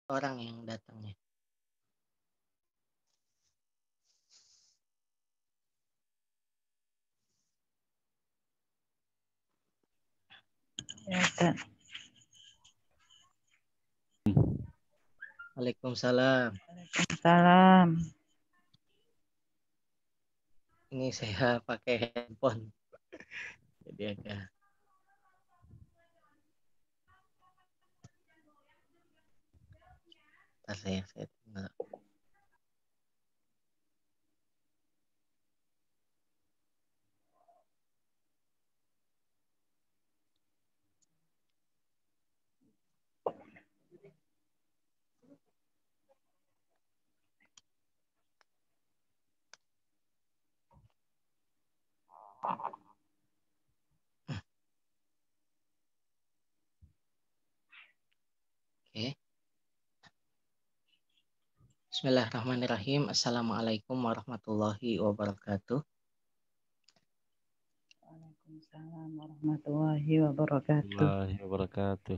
orang yang datangnya. Ya, Ustaz. Waalaikumsalam. Salam. Ini saya pakai handphone. Jadi agak saya tinggal. Oke. Bismillahirrahmanirrahim. Assalamualaikum warahmatullahi wabarakatuh. Waalaikumsalam warahmatullahi wabarakatuh. Warahmatullahi wabarakatuh.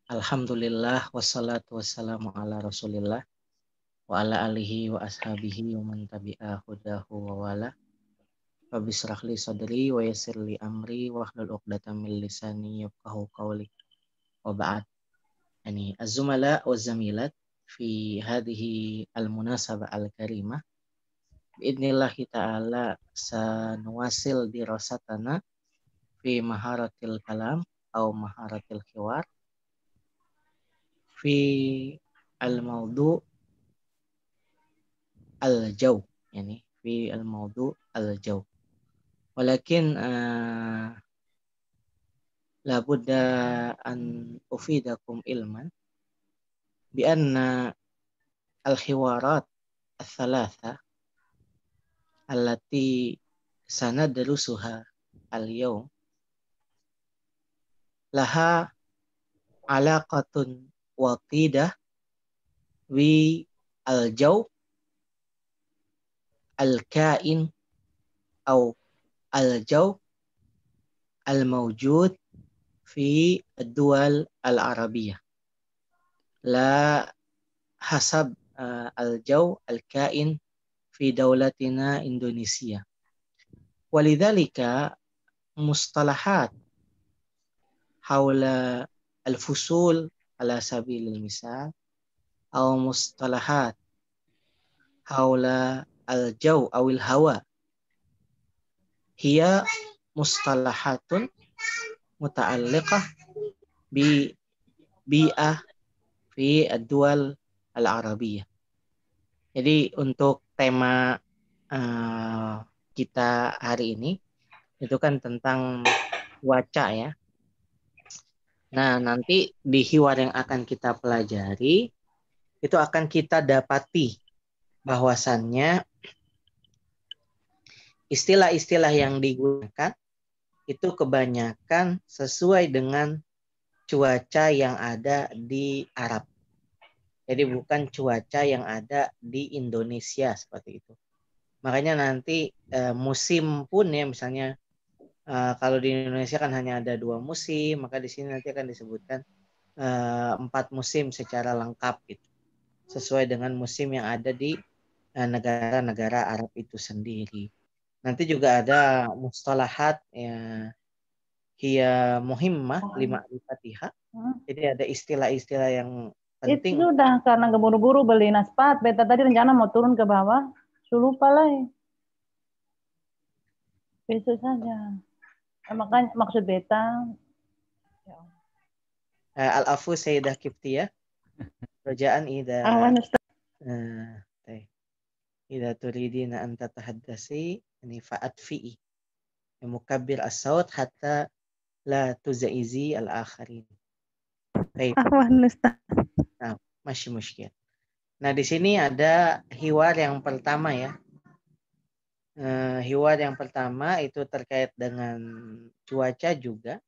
Alhamdulillah wassalatu wassalamu ala Rasulillah wa ala alihi wa ashabihi wa man tabi'a hudahu wa wala. Rabbi shrah li sadri wa yassir li amri wa hlul 'uqdatam min lisani yafqahu qawli. Wa ba'd. Yani az-zumala wa zamilat fi hadhihi al-munasabah al-karimah. Biidnillahi ta'ala sanuwasil dirasatana fi maharatil kalam atau maharatil hiwar fi al-mawdu al-jaw, yani fi al-mawdu al-jaw. Walakin labudda an ufidakum ilman bi anna al-hiwarat al-thalatha allati sanadrusuha al-yawm laha alaqatun waqidah wi al-jaw al-kain au al-jaw al-mawjud fi ad-duwal al-arabiyah la hasab al-jaw al-kain fi daulatina Indonesia. Walidzalika mustalahat haula al-fusul ala sabilil misal atau mustalahat haula al-jaw awil hawa hiya mustalahatun muta'alliqah bi bi'ah fi ad-dual al-arabiyah. Jadi untuk tema kita hari ini itu kan tentang cuaca ya. Nah, nanti di hiwar yang akan kita pelajari itu akan kita dapati bahwasannya istilah-istilah yang digunakan itu kebanyakan sesuai dengan cuaca yang ada di Arab. Jadi bukan cuaca yang ada di Indonesia seperti itu. Makanya nanti musim pun ya misalnya kalau di Indonesia kan hanya ada 2 musim, maka di sini nanti akan disebutkan 4 musim secara lengkap gitu. Sesuai dengan musim yang ada di negara-negara Arab itu sendiri. Nanti juga ada mustalahat ya, hiya muhimmah lima al-fatihah. Jadi ada istilah-istilah yang penting. Itu sudah karena keburu-buru beli naspat. Beta tadi rencana mau turun ke bawah. Lupa lah. Besok saja. Makanya maksud beta. Al-afu Sayyidah Kiftiyah. Rojaan ida. Awan Ustaz. Ida turidina anta tahaddasi ini fa'at fi'i. Mukabbir as-saut hatta la tuzaizi al-akharin. Baik. Awan Ustaz. Nah, masih muskil. Nah, di sini ada hiwar yang pertama ya. Hiwar yang pertama itu terkait dengan cuaca juga.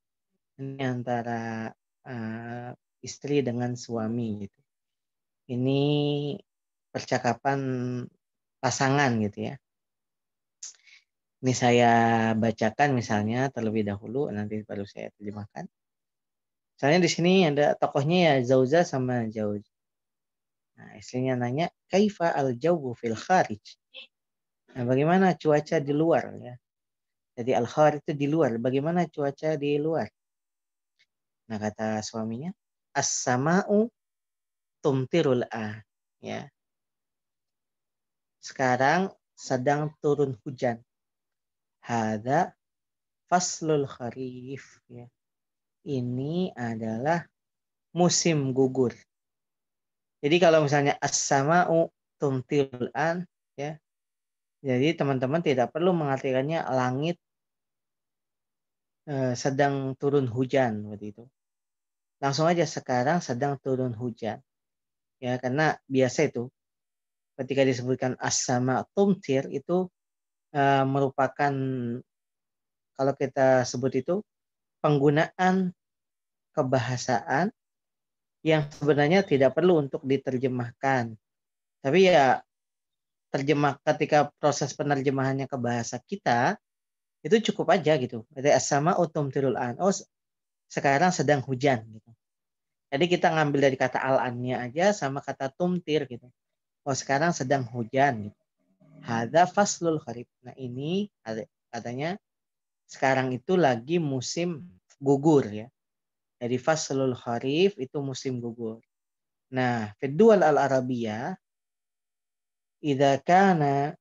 Ini antara istri dengan suami gitu. Ini percakapan pasangan gitu ya. Ini saya bacakan misalnya terlebih dahulu, nanti baru saya terjemahkan. Misalnya di sini ada tokohnya ya Zauza sama Jauj. Nah, istrinya nanya, kaifa al-jawu fil kharij? Nah, bagaimana cuaca di luar ya? Jadi al-kharij itu di luar. Bagaimana cuaca di luar? Nah, kata suaminya, as-sama'u tumtirul a. Ya. Sekarang sedang turun hujan. Hada faslul kharif. Ya. Ini adalah musim gugur. Jadi kalau misalnya as-sama'u tumtirul an, ya. Jadi teman-teman tidak perlu mengartikannya langit sedang turun hujan seperti itu. Langsung aja sekarang sedang turun hujan. Ya, karena biasa itu ketika disebutkan as-sama tumtir itu merupakan, kalau kita sebut itu, penggunaan kebahasaan yang sebenarnya tidak perlu untuk diterjemahkan. Tapi ya ketika proses penerjemahannya ke bahasa kita itu cukup aja gitu. Jadi as-sama tumtirul an. Oh, sekarang sedang hujan gitu. Jadi kita ngambil dari kata al-annya aja sama kata tumtir gitu. Oh, sekarang sedang hujan gitu. Hadza faslul kharif. Nah, ini katanya sekarang itu lagi musim gugur ya. Jadi faslul kharif itu musim gugur. Nah, fidual al-arabiyah idza kana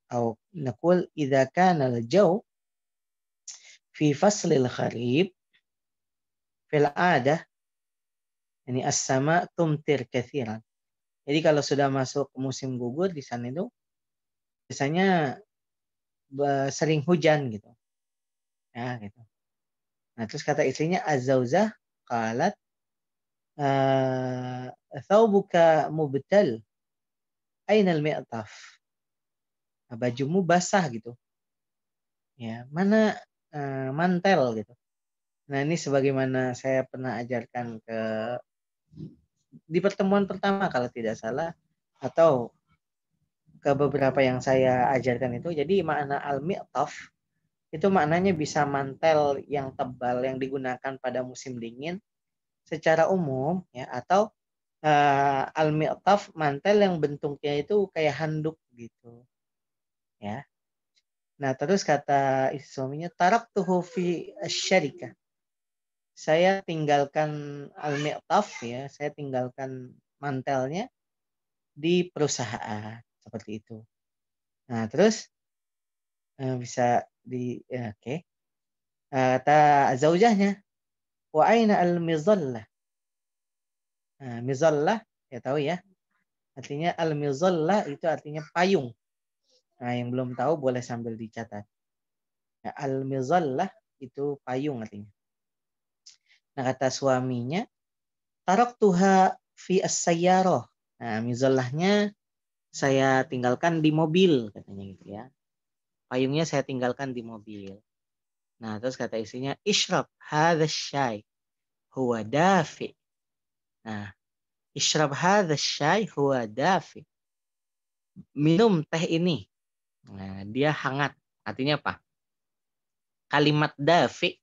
atau naqul idza kana al-jaw fi faslil kharif fil 'adah ini as-sama tumtir katsiran. Jadi kalau sudah masuk musim gugur di sana itu biasanya sering hujan gitu. Ya, gitu. Nah, terus kata istrinya az-zaujah qalat thawbuka mubtal aina al-mi'taf. Nah, bajumu basah gitu. Ya, mana mantel gitu. Nah, ini sebagaimana saya pernah ajarkan di pertemuan pertama kalau tidak salah, atau ke beberapa yang saya ajarkan itu. Jadi makna al-mi'taf itu maknanya bisa mantel yang tebal yang digunakan pada musim dingin secara umum ya, atau al-mi'taf mantel yang bentuknya itu kayak handuk gitu ya. Nah, terus kata suaminya taraktuhu fi syarikah. Saya tinggalkan al-mi'taf ya, saya tinggalkan mantelnya di perusahaan seperti itu. Nah, terus bisa oke. Kata zaujahnya, wa aina al-mizallah. Nah, mizallah ya tahu ya. Artinya al-mizallah itu artinya payung. Nah, yang belum tahu boleh sambil dicatat. Ya, al-mizallah itu payung artinya. Nah, kata suaminya, taraktuha fi as-sayyarah. Nah, mizallahnya saya tinggalkan di mobil katanya gitu ya. Payungnya saya tinggalkan di mobil. Nah, terus kata istrinya, ishrab hadha syai huwa dafi. Nah, ishrab hadha syai huwa dafi. Minum teh ini. Nah, dia hangat. Artinya apa? Kalimat dafi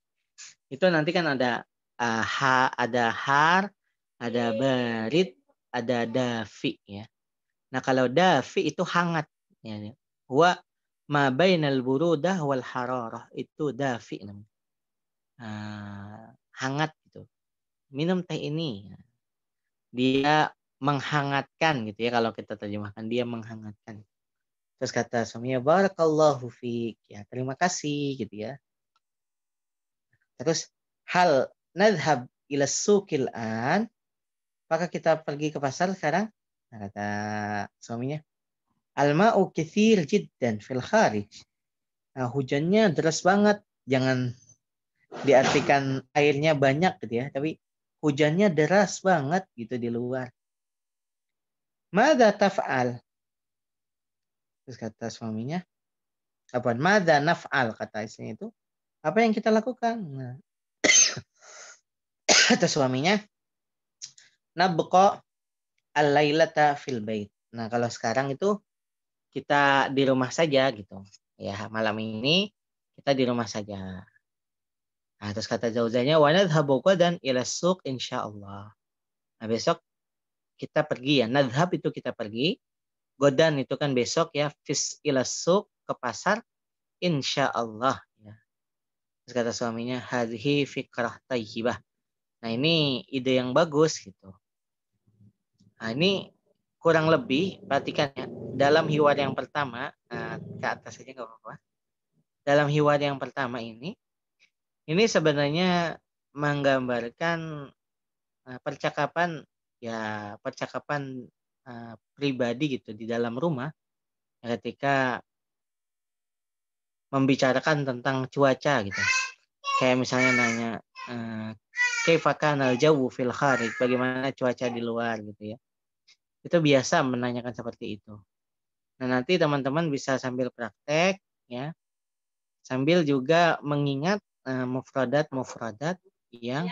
itu nanti kan ada ada har, ada barid, ada dafi ya. Nah, kalau dafi itu hangat ya. Wa ma bainal burudah wal hararah itu dafi namanya. Hangat gitu. Minum teh ini. Dia menghangatkan gitu ya, kalau kita terjemahkan dia menghangatkan. Terus kata suaminya barakallahu fiik ya, terima kasih gitu ya. Terus hal nadhhab ila suqil an, apakah kita pergi ke pasar sekarang? Nah, kata suaminya, al-ma'u katsir jiddan fil kharij. Nah, hujannya deras banget. Jangan diartikan airnya banyak gitu ya, tapi hujannya deras banget gitu di luar. Madza taf'al? Terus kata suaminya, madza naf'al, kata istrinya itu, apa yang kita lakukan? Nah, kata suaminya, nabqa al-lailata fil bait. Nah, kalau sekarang itu kita di rumah saja gitu. Ya, malam ini kita di rumah saja. Nah, terus kata zaujahnya, wa nadhhabu ghadan ila suq insyaallah. Nah, besok kita pergi ya. Nadhhab itu kita pergi. Godan itu kan besok ya. Fis ila suq, ke pasar. Insyaallah. Ya. Terus kata suaminya, hadhi fikrah tayyibah. Nah, ini ide yang bagus gitu. Nah, ini kurang lebih, perhatikan ya. Dalam hiwar yang pertama, ke atas aja nggak apa-apa. Dalam hiwar yang pertama ini sebenarnya menggambarkan percakapan ya, percakapan pribadi gitu di dalam rumah ketika membicarakan tentang cuaca gitu. Kayak misalnya nanya kaifa kana al-jawu fil kharij, bagaimana cuaca di luar gitu ya. Itu biasa menanyakan seperti itu. Nah, nanti teman-teman bisa sambil praktek ya, sambil juga mengingat mufradat-mufradat yang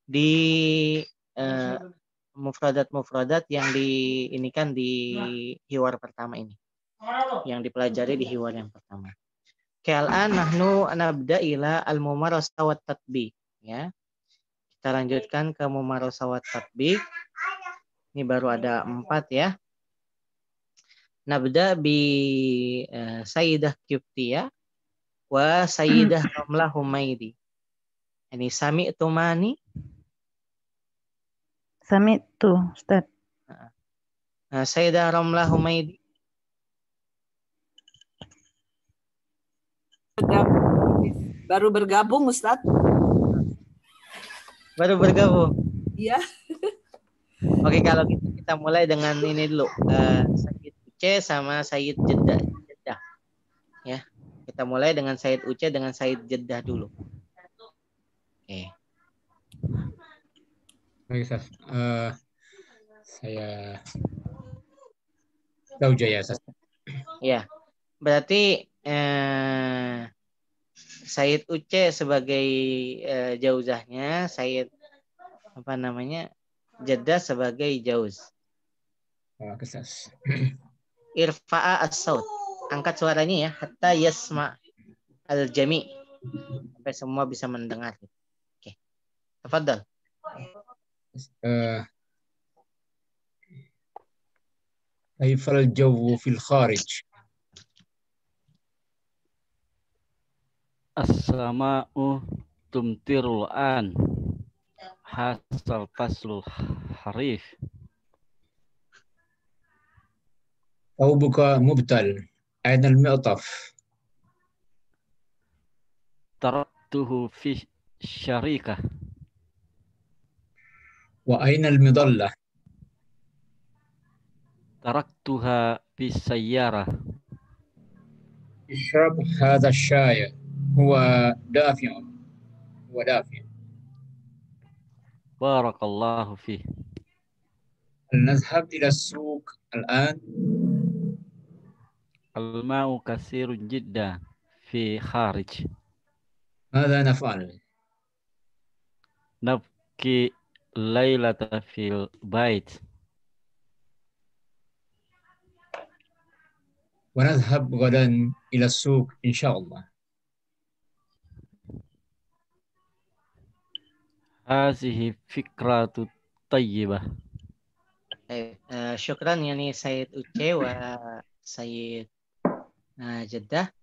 di mufradat-mufradat yang ini kan di hiwar pertama ini, yang dipelajari di hiwar yang pertama. Kealan nahnu nabda ila al-mumarasah wa tatbiq ya. Kita lanjutkan ke mumarasah wa tatbiq. Ini baru ada 4 ya. Nabda bi Sayyidah Qibtiyah wa Sayyidah Ramlah Humaidi. Ini sami tumani. Sami tuh, Ustaz. Sayyidah Ramlah Humaidi. Baru bergabung, Ustaz. Baru bergabung. Iya. Oke, kalau gitu kita mulai dengan ini dulu. Sayyid Uce sama Sayyid Jeddah. Ya. Kita mulai dengan Sayyid Uce dengan Sayyid Jeddah dulu. Oke. Baik, Ustaz. Saya Zaujah ya, Ustaz. Ya. Berarti Sayyid Uce sebagai jauzahnya, Sayyid apa namanya? Jeddah sebagai jauz. Oke, Ustaz. Irfa'a as-saut. Angkat suaranya ya, hatta yasma al-jami. Sampai semua bisa mendengar. Oke. Tafadhal. كيف الجو في الخارج؟ السماء تمطر الآن حصل فصل الخريف. ثوبك مبتل، أين المعطف؟ تركته في الشركة. وأين المظلة؟ تركتها في السيارة. اشرب هذا الشاي، هو دافئ. بارك الله فيه. هل نذهب إلى السوق الآن؟ الماء كثير جدا في خارج. ماذا نفعل؟ نبكي الليلة في البيت. ونذهب غدا إلى السوق إن شاء الله. هذه فكرة طيبة. شكرا يعني سيد أوتشي وسيد جدة.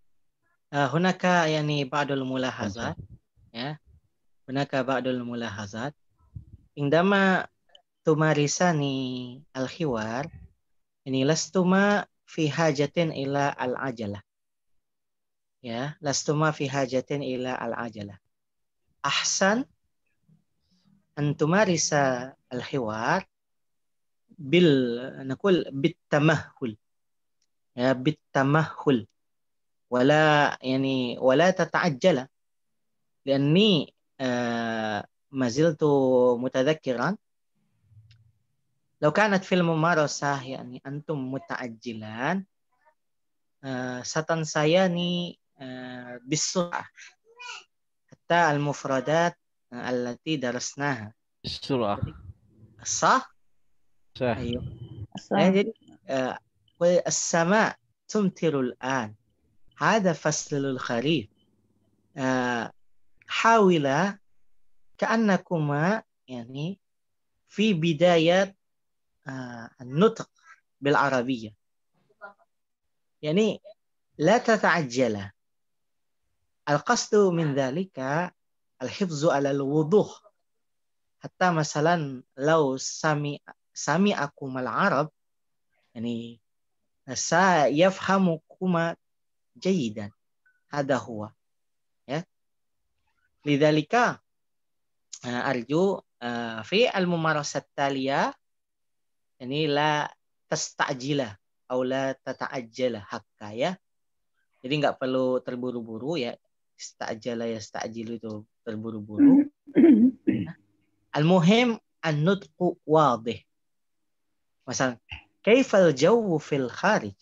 هناك يعني بعض الملاحظات ya. هناك بعض الملاحظات عندما تمارساني الحوار يعني لستما في حاجة إلى العجلة ya, لستما في حاجة إلى العجلة. أحسن أن تمارس الحوار نقول بالتمهل ya, بالتمهل ولا تتعجل لأني ما زلت متذكرا لو كانت في الممارسة يعني أنتم متعجلان ستنسياني بالسرعة حتى المفردات التي درسناها. السرعة. صح؟ صح. أيوه. jadi السماء تمطر الآن هذا فصل الخريف hawila ka'annakuma yani fi bidayat an-nutq bil arabiyyah. Yani la tata'ajjala. Al-qasdu min dhalika al-hifzu ala al-wuduh. Hatta masalan law sami'akum al-arab yani sayafhamukuma jayidan. Hada huwa. Ya. Lidzalika arju fi al-mumarasat taliyah yani la tasta'jila atau la tata'ajjala hakka ya. Jadi nggak perlu terburu-buru ya. Ista'jala ya sta'jilu itu terburu-buru. Al-muhim an-nutqu wadih. Misal kaifal jawu fil kharij?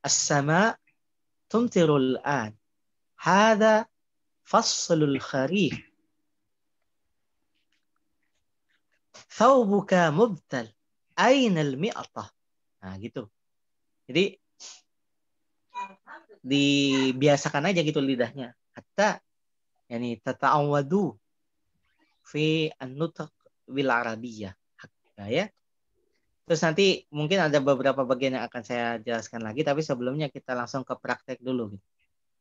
As-sama' tumtiru al-an. Hadha faslul kharif. Thawbuka mubtal. Aina al-mi'tah? Nah, gitu. Jadi dibiasakan aja gitu lidahnya. Hatta yani tata'awwadu fi an-nutq bil arabiyyah. Ya. Terus nanti mungkin ada beberapa bagian yang akan saya jelaskan lagi, tapi sebelumnya kita langsung ke praktek dulu.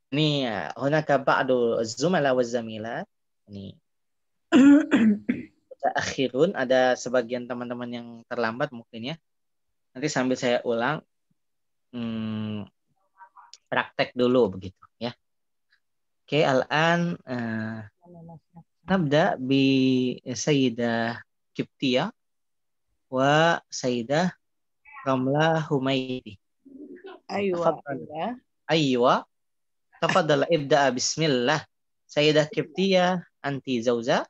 Ini hunaka ba'du az-zumala waz-zamilat. Ini akhirun, ada sebagian teman-teman yang terlambat mungkin ya. Nanti sambil saya ulang praktek dulu begitu ya. Oke, al-an nabda bi Sayyidah Kiptiyah wa Sayyidah Ramla Humaydi. Aywa. Tafadhal ibda bismillah. Sayyidah Kiptiyah anti zauza.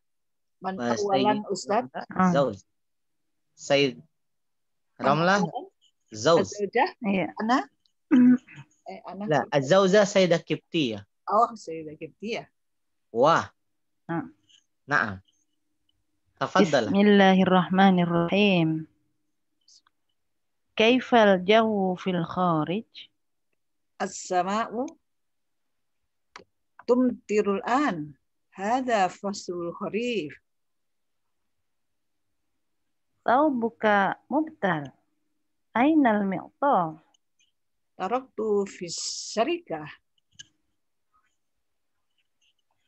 Man awalan Ustaz. Zauz. Sayyid Ramla zauz. Iya. Ana? Ana. La, az-zauza Sayyidah Kiptiyah. Oh, Sayyidah Kiptiyah. Wah. Naam. Tafadhal. Bismillahirrahmanirrahim. Kaifal jawu fil kharij? As-sama'u tumtirul an. Hadha faslul kharif. Thawbuka mubtal. Ainal mi'tah? Taraktu fis syarikah.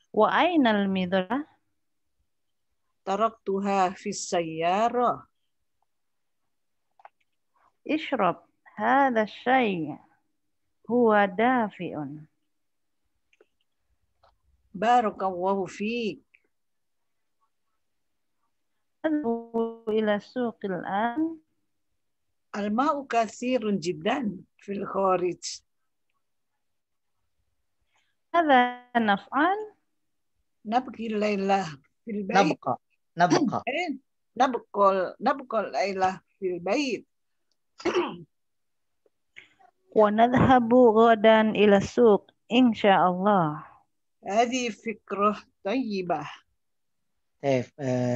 Wa ainal midlah? Taraktuha fis sayyarah. Ishrab hadha syai' huwa dafi'un. Barakallahu fiik. Adhu ila suqil an. Al-ma'u katsirun jiddan fil kharij. Hadha naf'al. Nabqi laylah fil bait. Nabqa. Nabqal laylah fil bait. Wa nadhhabu ghadan ila suq insyaallah. Hadi fikrah tayyibah.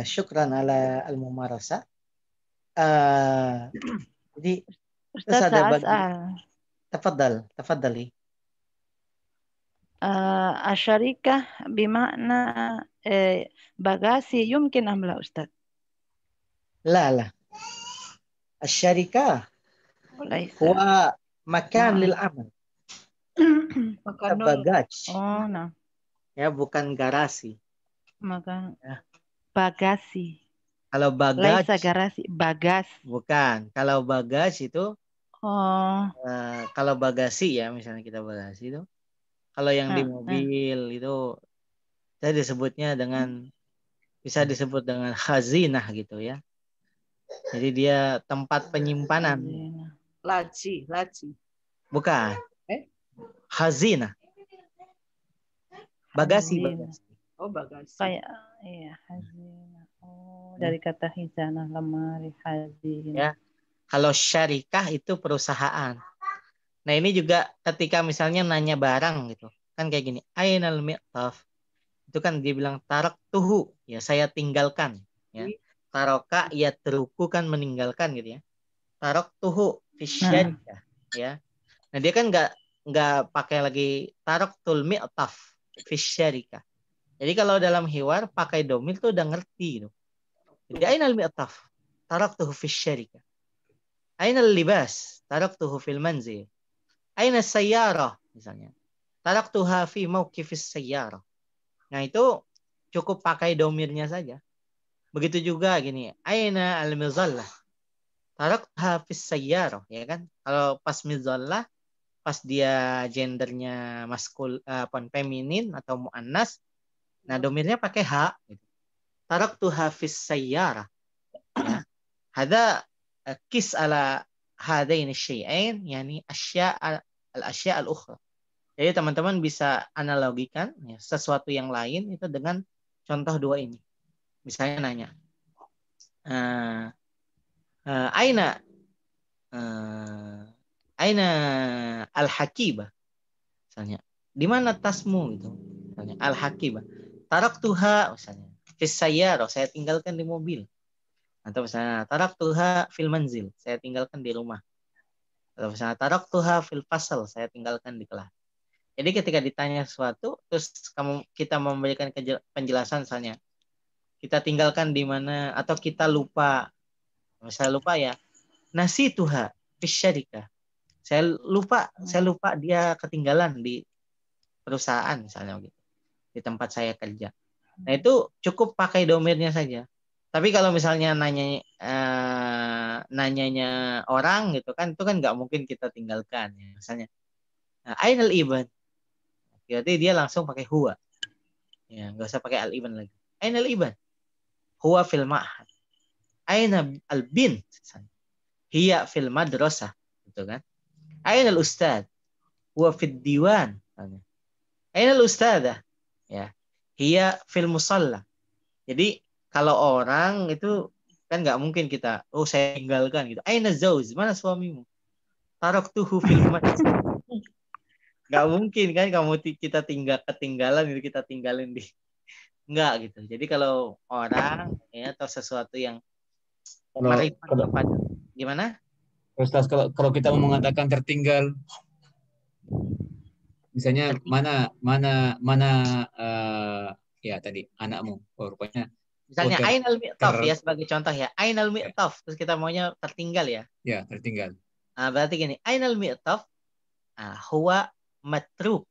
Syukran ala al-mumarasah. Jadi Ustaz terus ada as'al. Tafadhali. Asyarikah bimakna bagasi yumkin am la Ustaz? La. Asy-syarikah huwa makan lil amal. Bagaj. Oh, nah. Ya, bukan garasi. Maka Ya. bagasi. Kalau bagaj Laisa garasi, bagas. bukan. Kalau bagaj itu kalau bagasi ya, misalnya kita bagasi itu. Kalau yang di mobil itu saya disebutnya bisa disebut dengan khazinah gitu ya. Jadi dia tempat penyimpanan. Laci. Bukan. Khazinah. Bagasi. Oh, bagasi. Kayak khazinah. Dari kata khizanah, lemari, khazinah. Ya. Kalau syarikah itu perusahaan. Nah, ini juga ketika misalnya nanya barang gitu. Kan kayak gini, ainal mi'taf. Itu kan dia bilang taraktuhu, ya saya tinggalkan, ya. Taroka ya teruku kan meninggalkan gitu ya. Taraktuhu fisyarikah, ya. Nah, dia kan nggak pakai lagi taraktul mi'taf fisyarikah. Jadi kalau dalam hiwar pakai domir tuh udah ngerti gitu. Jadi ainal mi'taf? Taraktuhu fi syarikah. Ainal libas? Taraktuhu fil manzil. Aina sayyarah misalnya. Taraktuha fi mauqifis sayyarah. Nah, itu cukup pakai domirnya saja. Begitu juga gini, aina al-mizallah? Taraktuha fis sayyarah, ya kan? Kalau pas mizallah, pas dia gendernya feminin atau muannas, nah domirnya pakai ha gitu. Taraktuha fis sayyarah. Ya. Hada kis ala hadain syai'ain, yani al-asya' al-ukhra. Jadi teman-teman bisa analogikan ya, sesuatu yang lain itu dengan contoh dua ini. Misalnya nanya, aina aina al-hakibah? Misalnya, di mana tasmu gitu? Misalnya al-hakibah. Taraktuha misalnya fis sayyarah, saya tinggalkan di mobil. Atau misalnya taraktuha fil manzil, saya tinggalkan di rumah. Atau misalnya taraktuha fil fasal, saya tinggalkan di kelas. Jadi ketika ditanya sesuatu, terus kita memberikan penjelasan, misalnya kita tinggalkan di mana atau kita lupa, misalnya lupa ya, nasi tuha fisyarika, saya lupa dia ketinggalan di perusahaan misalnya gitu, di tempat saya kerja. Nah itu cukup pakai domirnya saja. Tapi kalau misalnya nanyanya orang gitu kan, itu kan nggak mungkin kita tinggalkan ya. Misalnya ainal ibn, berarti dia langsung pakai huwa. Ya, nggak usah pakai al-ibn lagi. Ainal ibn? Huwa fil ma'had. Aina al-bint? Hiya fil madrasah. Gitu kan? Ainal ustad? Huwa fil diwan. Ainal ustadah? Ya. Hiya fil musalla. Jadi kalau orang itu kan nggak mungkin kita, saya tinggalkan gitu. Aina zauz? Mana suamimu? Taraktuhu fil masjid. Nggak mungkin kan kita ketinggalan gitu, kita tinggalin di enggak gitu. Jadi kalau orang ya atau sesuatu yang marifat kepada gimana? Ustaz, kalau kita mau mengatakan tertinggal, misalnya mana ya tadi anakmu, rupanya Misalnya ainal mi'taf ya sebagai contoh ya. Ainal ya, mi'taf, terus kita maunya tertinggal ya. ya tertinggal. Berarti gini, ainal mi'taf huwa matruk.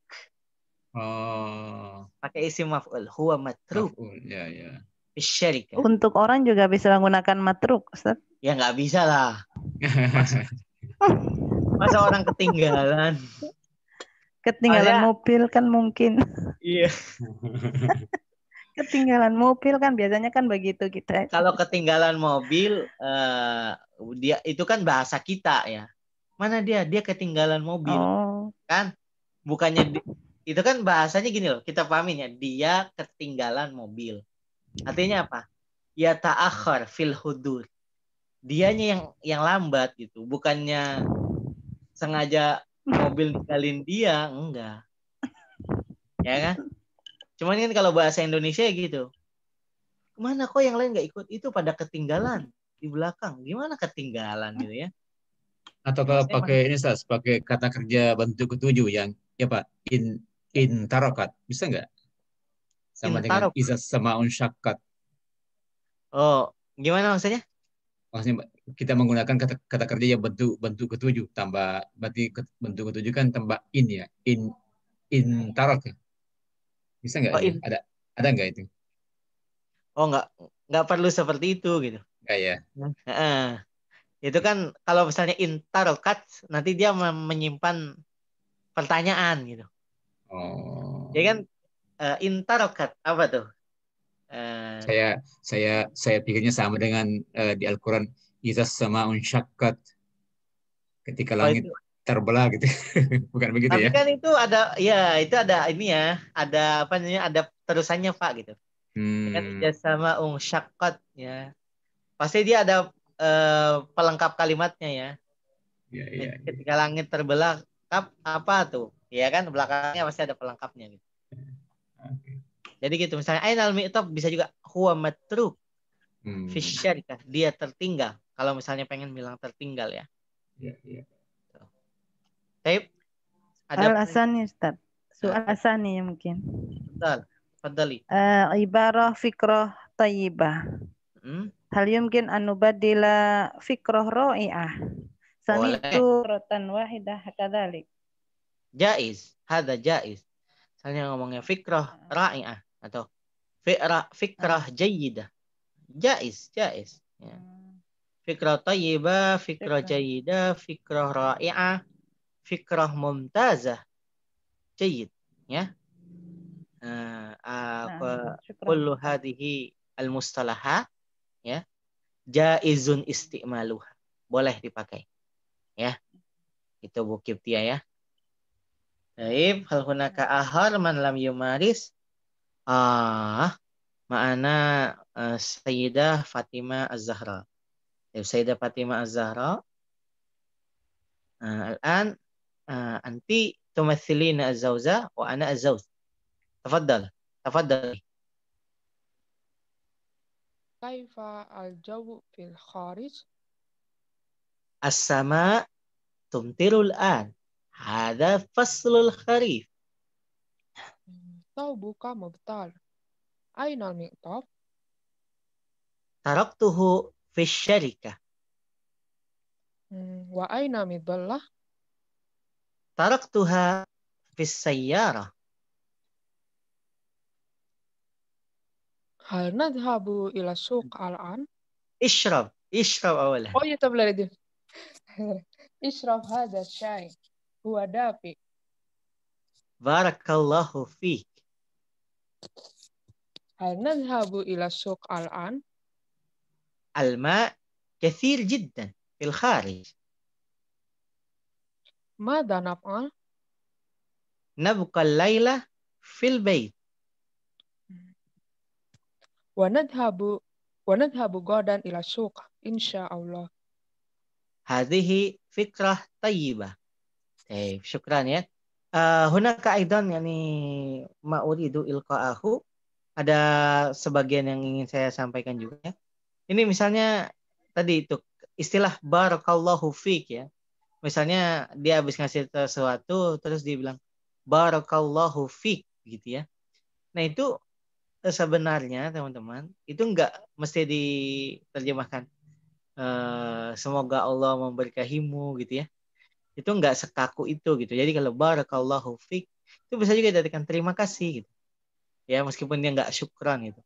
Oh, Pakai isim maf'ul, huwa matruk maf'ul. Ya, ya. bisyarika. Untuk orang juga bisa menggunakan matruk, Ustaz. Ya nggak bisa lah. Masa orang ketinggalan? Ketinggalan Soalnya, mobil kan mungkin. iya. Ketinggalan mobil kan biasanya kan begitu kita. Kalau ketinggalan mobil, dia itu kan bahasa kita ya. Mana dia? Dia ketinggalan mobil, Oh, kan? Bukannya itu kan bahasanya gini loh. Kita pahamin ya. Dia ketinggalan mobil. Artinya apa? Ya ta'akhir fil hudur. Dianya yang lambat gitu. Bukannya sengaja mobil ninggalin dia, enggak. Ya kan? Cuman kan kalau bahasa Indonesia gitu. Kemana kok yang lain nggak ikut? Itu pada ketinggalan di belakang. Gimana ketinggalan gitu ya? Atau kalau pakai ini Ustaz, pakai kata kerja bentuk ketujuh yang ya Pak, in tarokat, bisa nggak? Sama dengan izas sama unsyakat. Oh, gimana maksudnya? Maksudnya kita menggunakan kata kerja yang bentuk ketujuh, tambah berarti bentuk ketujuh kan tambah in ya, in tarokat. Bisa nggak? Oh, Ya? Ada nggak itu? Oh, nggak perlu seperti itu gitu. Nggak ya. Itu kan kalau misalnya intarokat nanti dia menyimpan pertanyaan gitu. Oh. Jadi kan intarokat apa tuh? Saya pikirnya sama dengan di Al-Quran, izas sama unsyakat, ketika langit itu. terbelah gitu. Bukan begitu Tapi ya? kan itu ada ini ya, ada apa namanya? Ada terusannya Pak gitu. Kan sama unsyakat ya. Pasti dia ada pelengkap kalimatnya ya. Ya. Ketika langit terbelah, apa tuh? Ya kan belakangnya pasti ada pelengkapnya gitu. Okay. Jadi gitu misalnya ainal mi'taf bisa juga huwa matruk fi syarikah, dia tertinggal. Kalau misalnya pengen bilang tertinggal ya. Ya. Tapi ada alasannya Ustaz. Soal alasannya mungkin. betul. Fadali. Ibarah fikrah tayyibah. Hal yumkin an nubaddila fikrah ra'i'ah. Boleh. Sami'tu rotan wahidah kadzalik. Jaiz. Hada jaiz. Misalnya ngomongnya fikrah ra'i'ah atau fikrah jayyidah. Jaiz. Jaiz. Ya. Fikrah tayyibah, fikrah jayyidah, fikrah ra'i'ah, fikrah mumtazah. Jayyid. Ya. Kullu hadhihi al-mustalahat ya jaizun istimaluha. Boleh dipakai. Ya. Itu Bu Kiptia ya. Baik, hal hunaka ahar man lam yumaris ma'ana Sayyidah Fatimah Az-Zahra. Sayyidah Fatimah Az-Zahra الآن أنت تمثلين الزوجة وأنا الزوج. تفضل. كيف الجو في الخارج؟ السماء تمطر الآن. هذا فصل الخريف. ثوبك مبتل. أين المئطف؟ تركته في الشركة. وأين مظلة؟ تركتها في السيارة. هل نذهب إلى السوق الآن؟ اشرب أولا. طب اشرب هذا الشاي هو دافئ. بارك الله فيك. هل نذهب إلى السوق الآن؟ الماء كثير جدا في الخارج. ماذا نفعل؟ نبقى الليلة في البيت. ونذهب غدا إلى السوق إن شاء الله. هذه فكرة طيبة. طيب شكرا ya. هناك أيضا يعني ما أريد إلقاءه. Ada sebagian yang ingin saya sampaikan juga ya. Ini misalnya tadi itu istilah barakallahu fiik ya. Misalnya dia habis ngasih sesuatu terus dia bilang barakallahu fiik gitu ya. Nah itu sebenarnya teman-teman itu enggak mesti diterjemahkan semoga Allah memberkahimu gitu ya. Itu enggak sekaku itu gitu. Jadi kalau barakallahu fiik itu bisa juga diartikan terima kasih gitu. Ya meskipun dia enggak syukran gitu.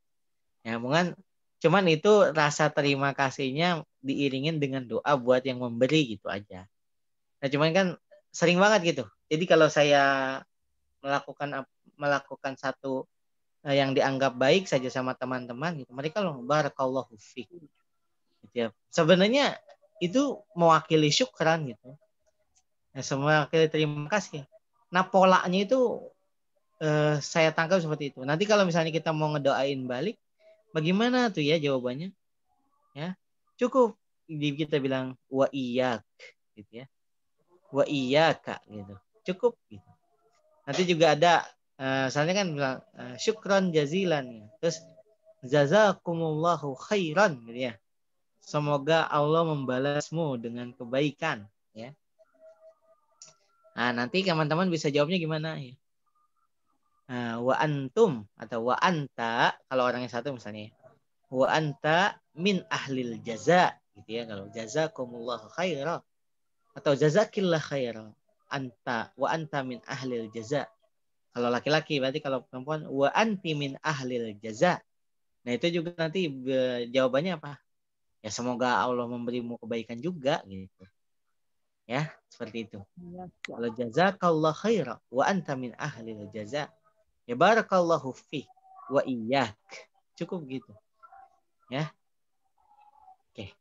Ya mungkin cuman itu rasa terima kasihnya diiringin dengan doa buat yang memberi gitu aja. Nah cuman kan sering banget gitu. Jadi kalau saya melakukan satu yang dianggap baik saja sama teman-teman gitu, mereka loh barakallahu fiik. Gitu ya. Sebenarnya itu mewakili syukran gitu. Ya, mewakili terima kasih. Nah polanya itu saya tangkap seperti itu. Nanti kalau misalnya kita mau ngedoain balik, bagaimana tuh ya jawabannya? Ya, cukup kita bilang wa iyyak gitu ya. Wa iyyaka gitu. Cukup gitu. Nanti juga ada misalnya kan bilang syukran jazilan ya. Terus jazakumullahu khairan gitu ya. Semoga Allah membalasmu dengan kebaikan ya. Nah, nanti teman-teman bisa jawabnya gimana ya? Wa antum atau wa anta kalau orangnya satu misalnya wa anta min ahlil jaza gitu ya, kalau jazakumullahu khaira atau jazakillah khaira wa anta min ahlil jaza. Kalau laki-laki berarti, kalau perempuan wa anti min ahlil jaza. Nah itu juga nanti jawabannya apa ya, semoga Allah memberimu kebaikan juga gitu ya, seperti itu. Kalau jazakallah khaira wa anta min ahlil jaza, ya barakallahu fi wa iyyak. Cukup gitu. Ya. Oke.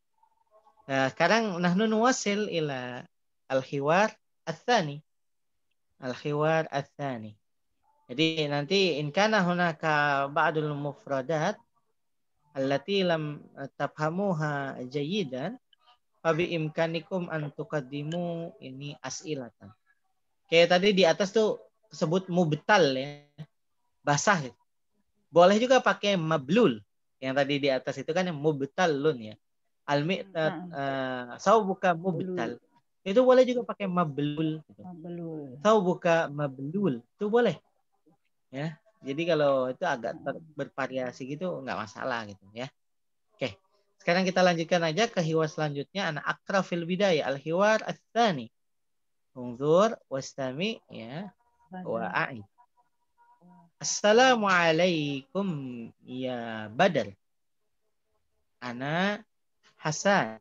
Nah, sekarang nahnu nuwasil ila al-hiwar ats-tsani. Al-hiwar ats-tsani. Jadi nanti in kana hunaka ba'dul mufradat allati lam tafhamuha jayyidan fa bi imkanikum an tuqaddimu ini as'ilatan. Kayak tadi di atas tuh sebut mubtal ya. Basah gitu. Boleh juga pakai mablul. Yang tadi di atas itu kan yang mubtalun ya. Al-mi'tat saubuka mubtal. Itu boleh juga pakai mablul gitu. Saubuka mablul. Itu boleh. Ya. Jadi kalau itu agak bervariasi gitu nggak masalah gitu ya. Oke. Sekarang kita lanjutkan aja ke hiwar selanjutnya. Ana akra fil bidayah al-hiwar ats-tsani. Unzur wastami ya wa'i. Assalamualaikum ya Badr. Ana Hasan.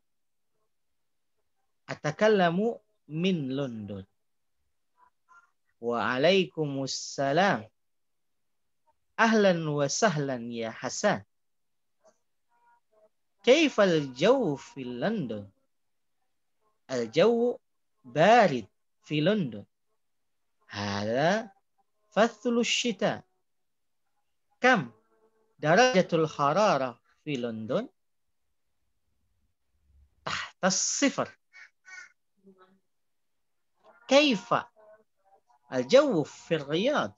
Atakallamu min London. Waalaikumsalam. Ahlan wa sahlan ya Hasan. كيف الجو في لندن؟ الجو بارد في لندن. هذا فصل الشتاء. كم درجة الحرارة في لندن؟ تحت الصفر. كيف الجو في الرياض؟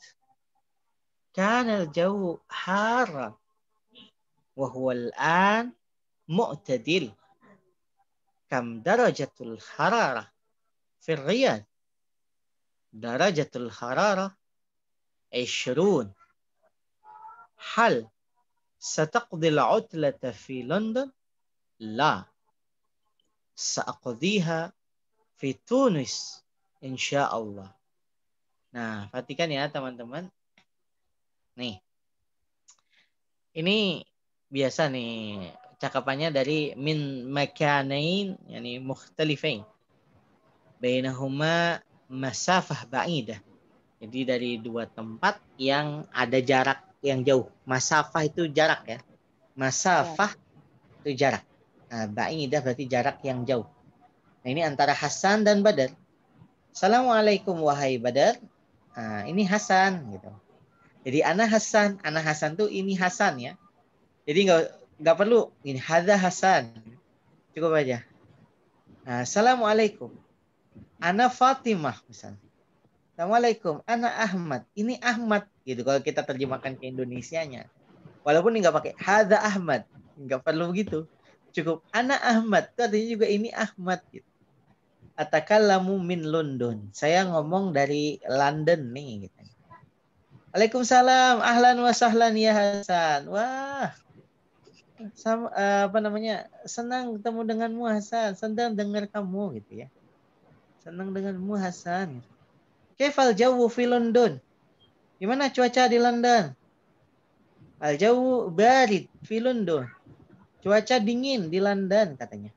كان الجو حارا وهو الآن معتدل. كم درجة الحرارة في الرياض؟ درجة الحرارة 20. هل ستقضي العطلة في لندن؟ لا، سأقضيها في تونس إن شاء الله. Nah, perhatikan ya teman-teman. Nih, ini biasa nih cakapannya dari min makanain yani mukhtalifain bainahuma masafah ba'idah. Jadi dari dua tempat yang ada jarak yang jauh. Masafah itu jarak ya. Masafah itu jarak. Nah, ba'idah berarti jarak yang jauh. Nah, ini antara Hasan dan Badar. Assalamualaikum wahai Badar. Nah, ini Hasan gitu. Jadi ana Hasan tuh ini Hasan ya. Jadi nggak perlu ini hadza Hasan. Cukup aja. Nah, Assalamualaikum. Ana Fatimah misalnya. Assalamualaikum. Ana Ahmad. Ini Ahmad gitu kalau kita terjemahkan ke Indonesianya. Walaupun nggak pakai hadza Ahmad, nggak perlu begitu. Cukup ana Ahmad. Itu artinya juga ini Ahmad gitu. Atakallamu min London. Saya ngomong dari London nih gitu. Waalaikumsalam, ahlan wa sahlan ya Hasan. Wah, senang ketemu denganmu Hasan. Senang dengar kamu gitu ya. Senang denganmu Hasan. Kaifal jawu fi London? Gimana cuaca di London? Al jawu barid fi London. Cuaca dingin di London katanya.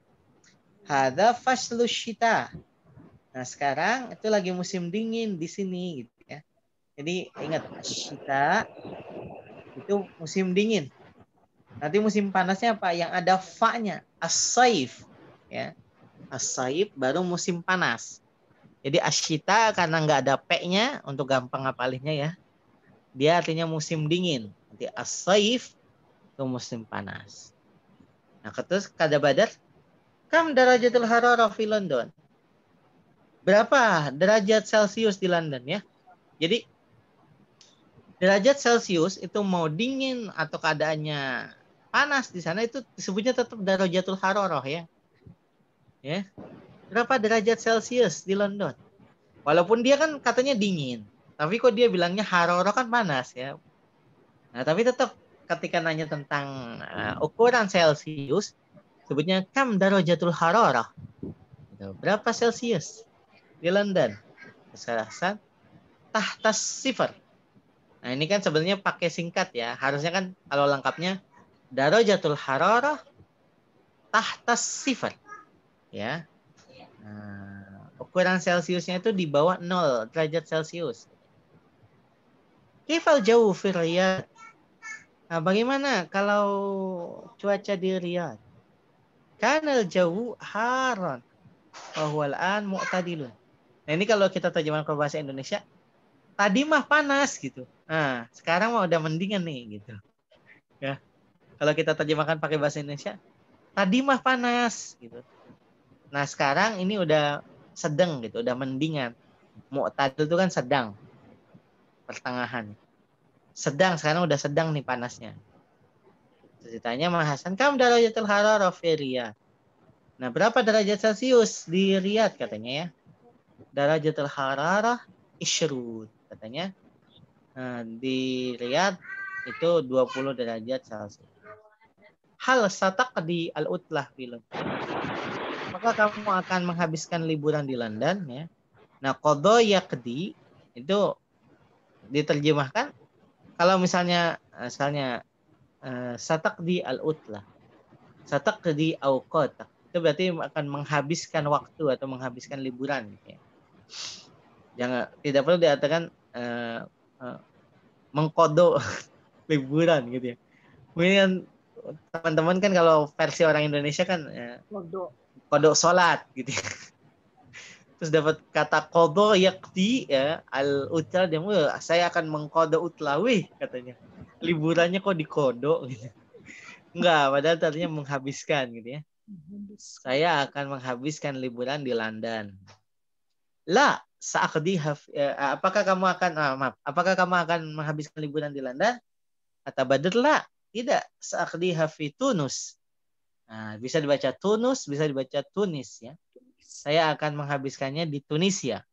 Hadza faslu syita. Nah, sekarang itu lagi musim dingin di sini gitu ya. Jadi ingat syita itu musim dingin. Nanti musim panasnya apa? Yang ada fa-nya, as-saif ya. As-saif baru musim panas. Jadi asyita karena nggak ada p-nya untuk gampang ngapalinnya ya. Dia artinya musim dingin. Nanti as-saif itu musim panas. Nah, terus kata Badar, kam darajatul hararah fi London? Berapa derajat Celcius di London ya? Jadi derajat Celcius itu mau dingin atau keadaannya panas di sana itu disebutnya tetap darajatul hararah ya. Ya. Berapa derajat Celcius di London? Walaupun dia kan katanya dingin, tapi kok dia bilangnya hararah kan panas ya. Nah, tapi tetap ketika nanya tentang ukuran Celcius, sebutnya kam darajatul hararah. Berapa Celcius di London? Hasan tahtas sifar. Nah, ini kan sebenarnya pakai singkat ya. Harusnya kan kalau lengkapnya darajatul hararah tahtas sifar. Ya. Nah, ukuran Celciusnya itu di bawah 0 derajat Celcius. Kifal jauh fi Riyadh. Nah, bagaimana kalau cuaca di Riyadh? Kanal jauh haran. Wahwal an mu'tadilun. Nah, ini kalau kita terjemahkan ke bahasa Indonesia, tadi mah panas gitu. Nah, sekarang mah udah mendingan nih gitu. Ya. Kalau kita terjemahkan pakai bahasa Indonesia, tadi mah panas gitu. Nah, sekarang ini udah sedang gitu, udah mendingan. Mu'tadil itu kan sedang. Pertengahan. Sedang, sekarang udah sedang nih panasnya. Ceritanya Mas Hasan, kam darajatul hararah fi Riyadh. Nah, berapa derajat Celcius di Riyadh katanya ya? Darajatul hararah 20 katanya. di Riyadh itu 20 derajat Celcius. Hal sataqdi al-utlah film. Maka kamu akan menghabiskan liburan di London ya. Nah, qadha yaqdi itu diterjemahkan kalau misalnya sataqdi al-utlah. Sataqdi awqatak. Itu berarti akan menghabiskan waktu atau menghabiskan liburan ya. Jangan, tidak perlu dikatakan mengkodo liburan gitu ya. Mungkin teman-teman kan kalau versi orang Indonesia kan kodok sholat gitu ya. Terus dapat kata kodo yakti ya al utla dia saya akan mengkodo utlawi katanya. Liburannya kok dikodo gitu. Enggak, padahal tadinya menghabiskan gitu ya. Saya akan menghabiskan liburan di London. La sa'aqdi apakah kamu akan menghabiskan liburan di London? Kata Badr la, tidak. Sa'aqdi fi Tunus. Nah, bisa dibaca Tunus, bisa dibaca Tunis ya. Saya akan menghabiskannya di Tunisia.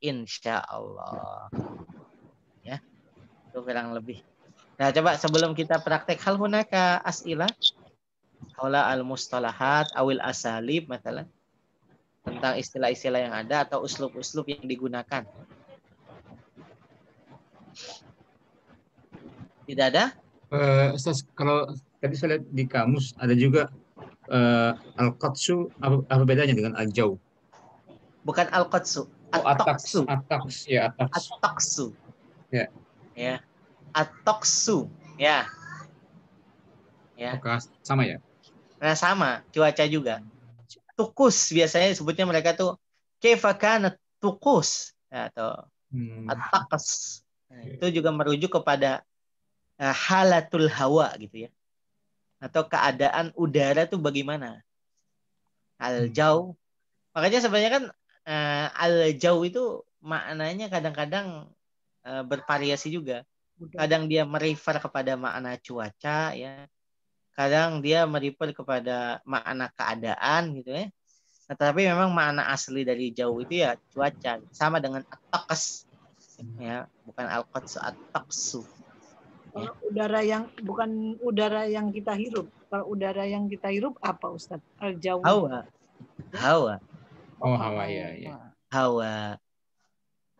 Insya Allah. Ya, itu kurang lebih. Nah, coba sebelum kita praktek hal hunaka as'ilah haula al-mustalahat awil asalib misalnya tentang istilah-istilah yang ada atau uslub-uslub yang digunakan. Tidak ada? Ustaz, kalau tadi saya lihat di kamus ada juga al-qadsu, apa bedanya dengan al-jau? Bukan al-qadsu, at-taqsu. At-taqs, ya at-taqs. At-taqsu. Ya. Ya. At-taqsu. Ya. Ya. Apakah sama ya? Nah, sama, cuaca juga. Tukus biasanya disebutnya mereka tuh kaifa kanat tukus atau at-taqs. Nah, itu juga merujuk kepada halatul hawa gitu ya. Atau keadaan udara tuh bagaimana? Al-jau. Makanya sebenarnya kan al-jau itu maknanya kadang-kadang bervariasi juga. Kadang dia merefer kepada makna cuaca ya. Kadang dia merefer kepada makna keadaan gitu ya. Nah, tapi memang makna asli dari jauh itu ya cuaca. Sama dengan at-taqs. Ya, bukan al-qadsu, at-taqsu. Kalau udara yang bukan udara yang kita hirup. Kalau udara yang kita hirup apa Ustaz? Al-jawu. Hawa. Hawa. Oh, hawa ya. Hawa.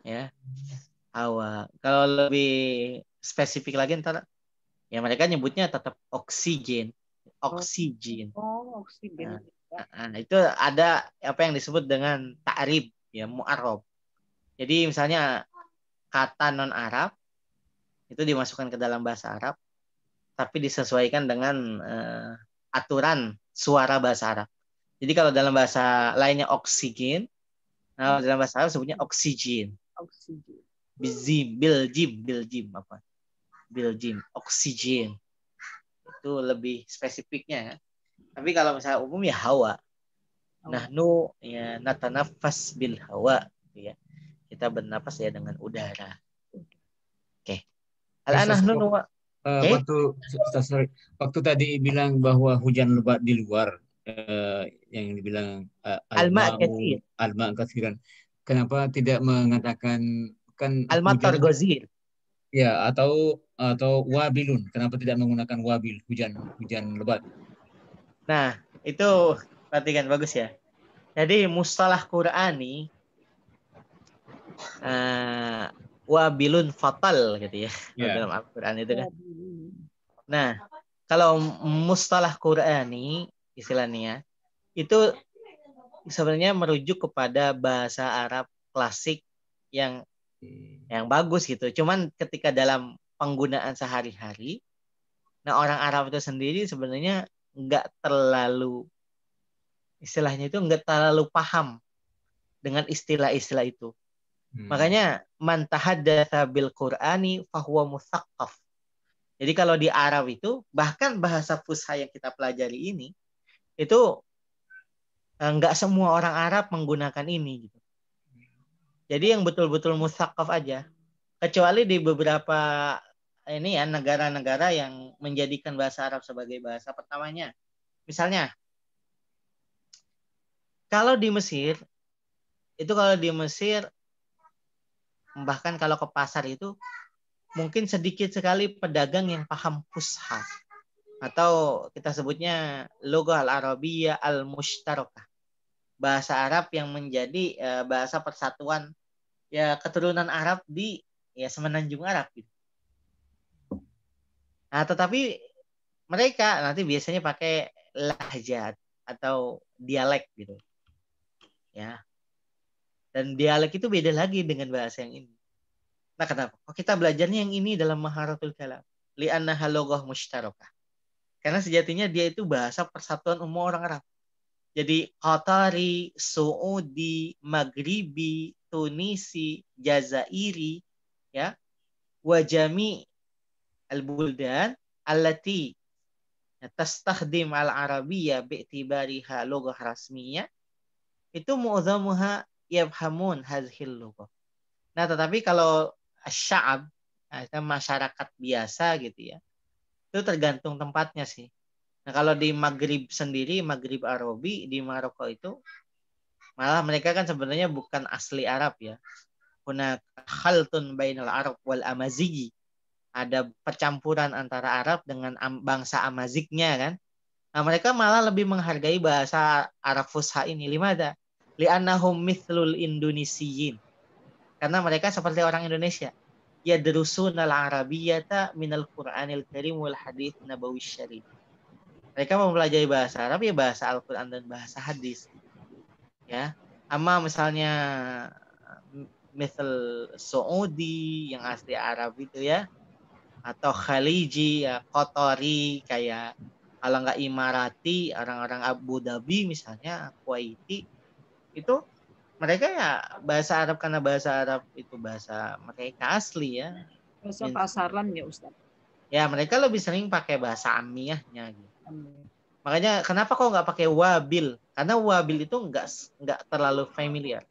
Ya. Hawa. Kalau lebih spesifik lagi ntar ya mereka nyebutnya tetap oksigen. Oksigen. Oh, oksigen. Nah, itu ada apa yang disebut dengan ta'rib ya, mu'arrab. Jadi misalnya kata non Arab itu dimasukkan ke dalam bahasa Arab tapi disesuaikan dengan aturan suara bahasa Arab. Jadi kalau dalam bahasa lainnya oksigen, nah dalam bahasa Arab sebutnya oksigen. Oksigen. Biljim apa? Biljim, oksigen. Itu lebih spesifiknya ya. Tapi kalau misalnya umum ya hawa. Nahnu ya natanafas bil hawa ya. Kita bernapas ya dengan udara. Oke. Waktu tadi bilang bahwa hujan lebat di luar yang dibilang al-ma' katsiran. Kenapa tidak mengatakan kan al-matar gozir? Ya, atau wabilun. Kenapa tidak menggunakan wabil, hujan lebat? Nah, itu perhatikan bagus ya. Jadi mustalah Qur'ani wabilun fatal gitu ya. Dalam Al-Qur'an itu kan. Nah, kalau mustalah Qur'ani istilahnya itu sebenarnya merujuk kepada bahasa Arab klasik yang bagus gitu. Cuman ketika dalam penggunaan sehari-hari, nah orang Arab itu sendiri sebenarnya nggak terlalu istilahnya itu nggak terlalu paham dengan istilah-istilah itu. Makanya man tahaddatsa bil Qur'ani fahuwa musaqqaf. Jadi kalau di Arab itu bahkan bahasa fusha yang kita pelajari ini itu nggak semua orang Arab menggunakan ini gitu. Jadi yang betul-betul musaqqaf aja. Kecuali di beberapa ini ya negara-negara yang menjadikan bahasa Arab sebagai bahasa pertamanya. Misalnya kalau di Mesir bahkan kalau ke pasar itu mungkin sedikit sekali pedagang yang paham fusha, atau kita sebutnya lughah al-arabiyyah al-mushtarakah, bahasa Arab yang menjadi bahasa persatuan ya keturunan Arab di ya semenanjung Arab gitu. Nah, tetapi mereka nanti biasanya pakai lahjat atau dialek gitu. Ya. Dan dialek itu beda lagi dengan bahasa yang ini. Nah, kenapa? Kok kita belajarnya yang ini dalam Maharatul Kalam? Li'annaha lughah mushtarakah. Karena sejatinya dia itu bahasa persatuan umum orang Arab. Jadi Qatari, Saudi, Maghribi, Tunisi, Jazairi, ya, wajami al-buldan allati tastakhdim al-arabiyya bi'tibariha lughah rasmiyah, itu mu'dhamuha yafhamun hadhil lughah. Nah, tetapi kalau sya'ab, masyarakat biasa gitu ya, itu tergantung tempatnya sih. Nah, kalau di Maghrib sendiri, Maghrib Arabi di Maroko itu, malah mereka kan sebenarnya bukan asli Arab ya. Hunak khaltun bainal Arab wal Amazighi. Ada percampuran antara Arab dengan bangsa Amazignya kan. Nah, mereka malah lebih menghargai bahasa Arab Fusha ini. Limada? Li'annahum mithlul Indonesiyin. Karena mereka seperti orang Indonesia. Yadrusunal Arabiyyata minal Qur'anil Karim wal Hadits Nabawi Syarif. Mereka mempelajari bahasa Arab ya bahasa Al-Qur'an dan bahasa hadis. Ya. Ama misalnya misal Saudi yang asli Arab itu ya, atau Khaliji ya, Qatari, kayak kalau nggak Imarati, orang-orang Abu Dhabi misalnya, Kuwaiti, itu mereka ya bahasa Arab karena bahasa Arab itu bahasa mereka asli ya. Bahasa pasaran ya Ustaz. Ya mereka lebih sering pakai bahasa amiyahnya gitu. Makanya kenapa kok nggak pakai wabil? Karena wabil itu nggak terlalu familiar.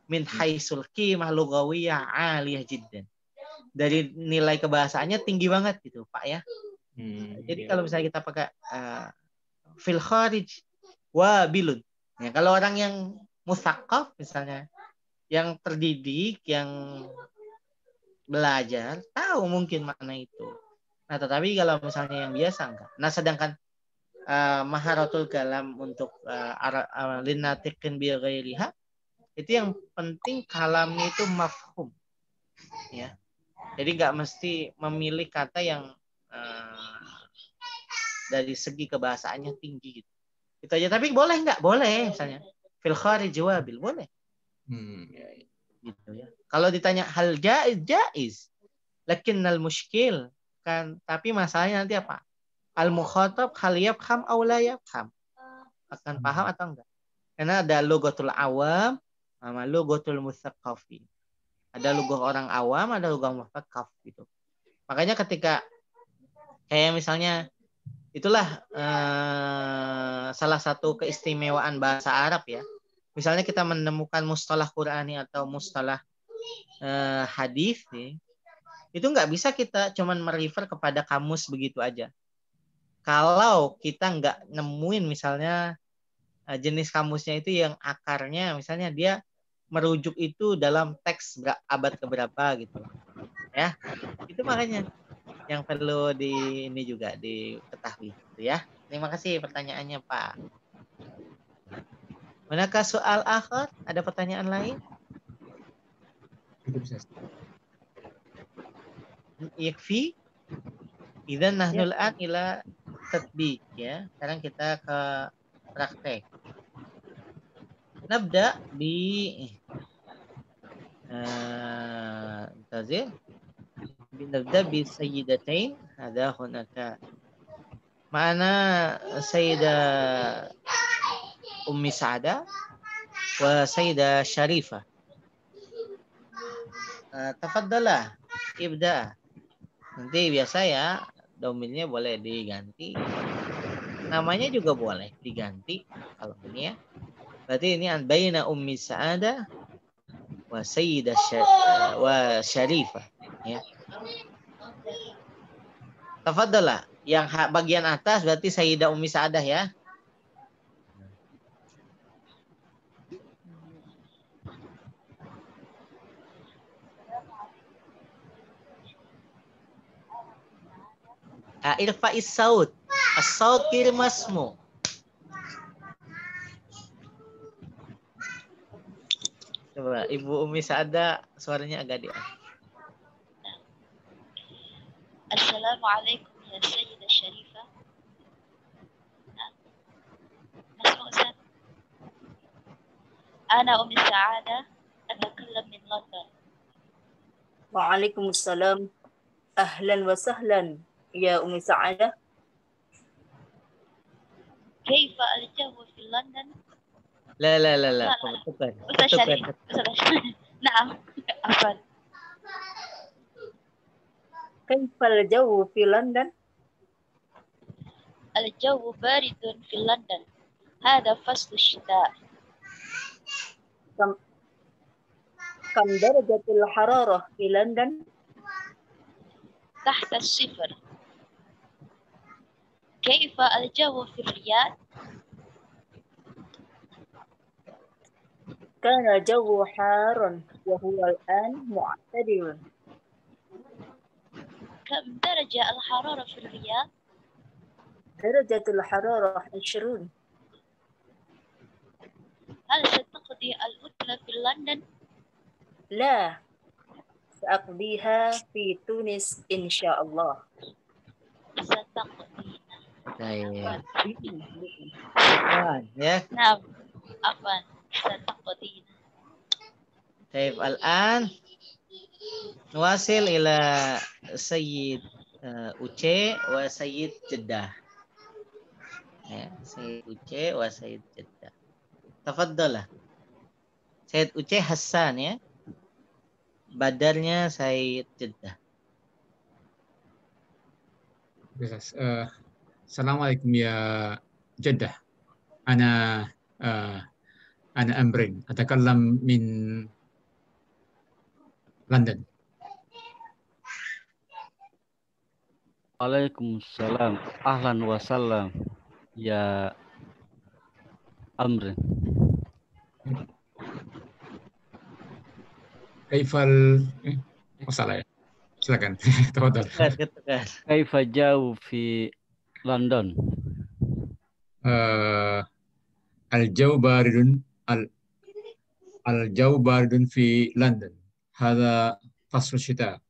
Min haisul qimah lughawiyah aliyah jiddan. Dari nilai kebahasaannya tinggi banget gitu, Pak ya. Jadi kalau misalnya kita pakai fil kharij wabilun. Ya, kalau orang yang musaqqaf misalnya, yang terdidik, yang belajar, tahu mungkin makna itu. Nah, tetapi kalau misalnya yang biasa enggak. Nah, sedangkan Maharatul Kalam untuk linatiqin bi ghairiha, itu yang penting kalamnya itu mafhum. Ya. Jadi nggak mesti memilih kata yang dari segi kebahasaannya tinggi gitu. Itu aja. Tapi boleh nggak? Boleh misalnya. Fil kharij wabil boleh. Gitu ya. Kalau ditanya hal jaiz, jaiz. Lakinnal muskil kan, tapi masalahnya nanti apa? Al mukhatab hal yafham aw la yafham. Akan paham atau enggak? Karena ada lughatul awam sama lughatul mutsaqqafin. Ada lughah orang awam, ada lughah mutsaqqaf gitu. Makanya ketika kayak misalnya itulah salah satu keistimewaan bahasa Arab ya. Misalnya kita menemukan mustalah Qur'ani atau mustalah hadis nih, itu nggak bisa kita cuman merefer kepada kamus begitu aja. Kalau kita nggak nemuin misalnya jenis kamusnya itu yang akarnya misalnya dia merujuk itu dalam teks abad keberapa gitu ya, itu makanya yang perlu ini juga diketahui gitu ya. Terima kasih pertanyaannya Pak. Manakah soal akhir? Ada pertanyaan lain? Yakfi. Idzan nahnul an ila tatbiq ya. Sekarang kita ke praktek. Nabda bi tazil. Nabda bi sayyidatain. Ada hunaka. Mana Sayyidah Ummi Sa'dah wa Sayyidah Syarifah. Tafaddalah ibda. Nanti biasa ya domainnya boleh diganti, namanya juga boleh diganti kalau ini ya. Berarti ini baina Ummi Sa'dah wa Sayyidah wa Syarifah ya. Tafaddalah, yang bagian atas berarti Sayyidah Ummi Sa'dah ya. Irfa'is saut. As-saut kirim masmu. Coba Ibu Umi Saada suaranya agak di. Assalamualaikum ya Sayyidah Syarifah. مسموع أستاذ. أنا أم السعادة أتكلم من لندن. وعليكم السلام. أهلا وسهلا يا أم سعادة. كيف الجو في لندن؟ لا لا لا لا. أستاذ شريف. نعم عفوا. كيف الجو في لندن؟ الجو بارد في لندن. هذا فصل الشتاء. كم درجة الحرارة في لندن؟ تحت الصفر. كيف الجو في الرياض؟ كان الجو حارا وهو الآن معتدل. كم درجة الحرارة في الرياض؟ درجة الحرارة 20. هل ستقضي العطلة في لندن؟ لا، سأقضيها في تونس إن شاء الله. ستقضي. Ya. نعم عفوا ستقضي. طيب الآن نواصل إلى سيد Uce وسيد جدة. Ya, Sayyid Uce وسيد جدة. Tafadhalah. Sayyid Uce Hasan ya. Badarnya Sayyid Jeddah. Assalamualaikum ya Jeddah. Ana Amrin. Atakallam min London. Waalaikumsalam. Ahlan wa salam. Ya Amrin. Kaifal salah ya. Silakan. Tafadhal. Kaifa jauh fi London? الجو بارد الجو بارد في لندن. هذا فصل الشتاء.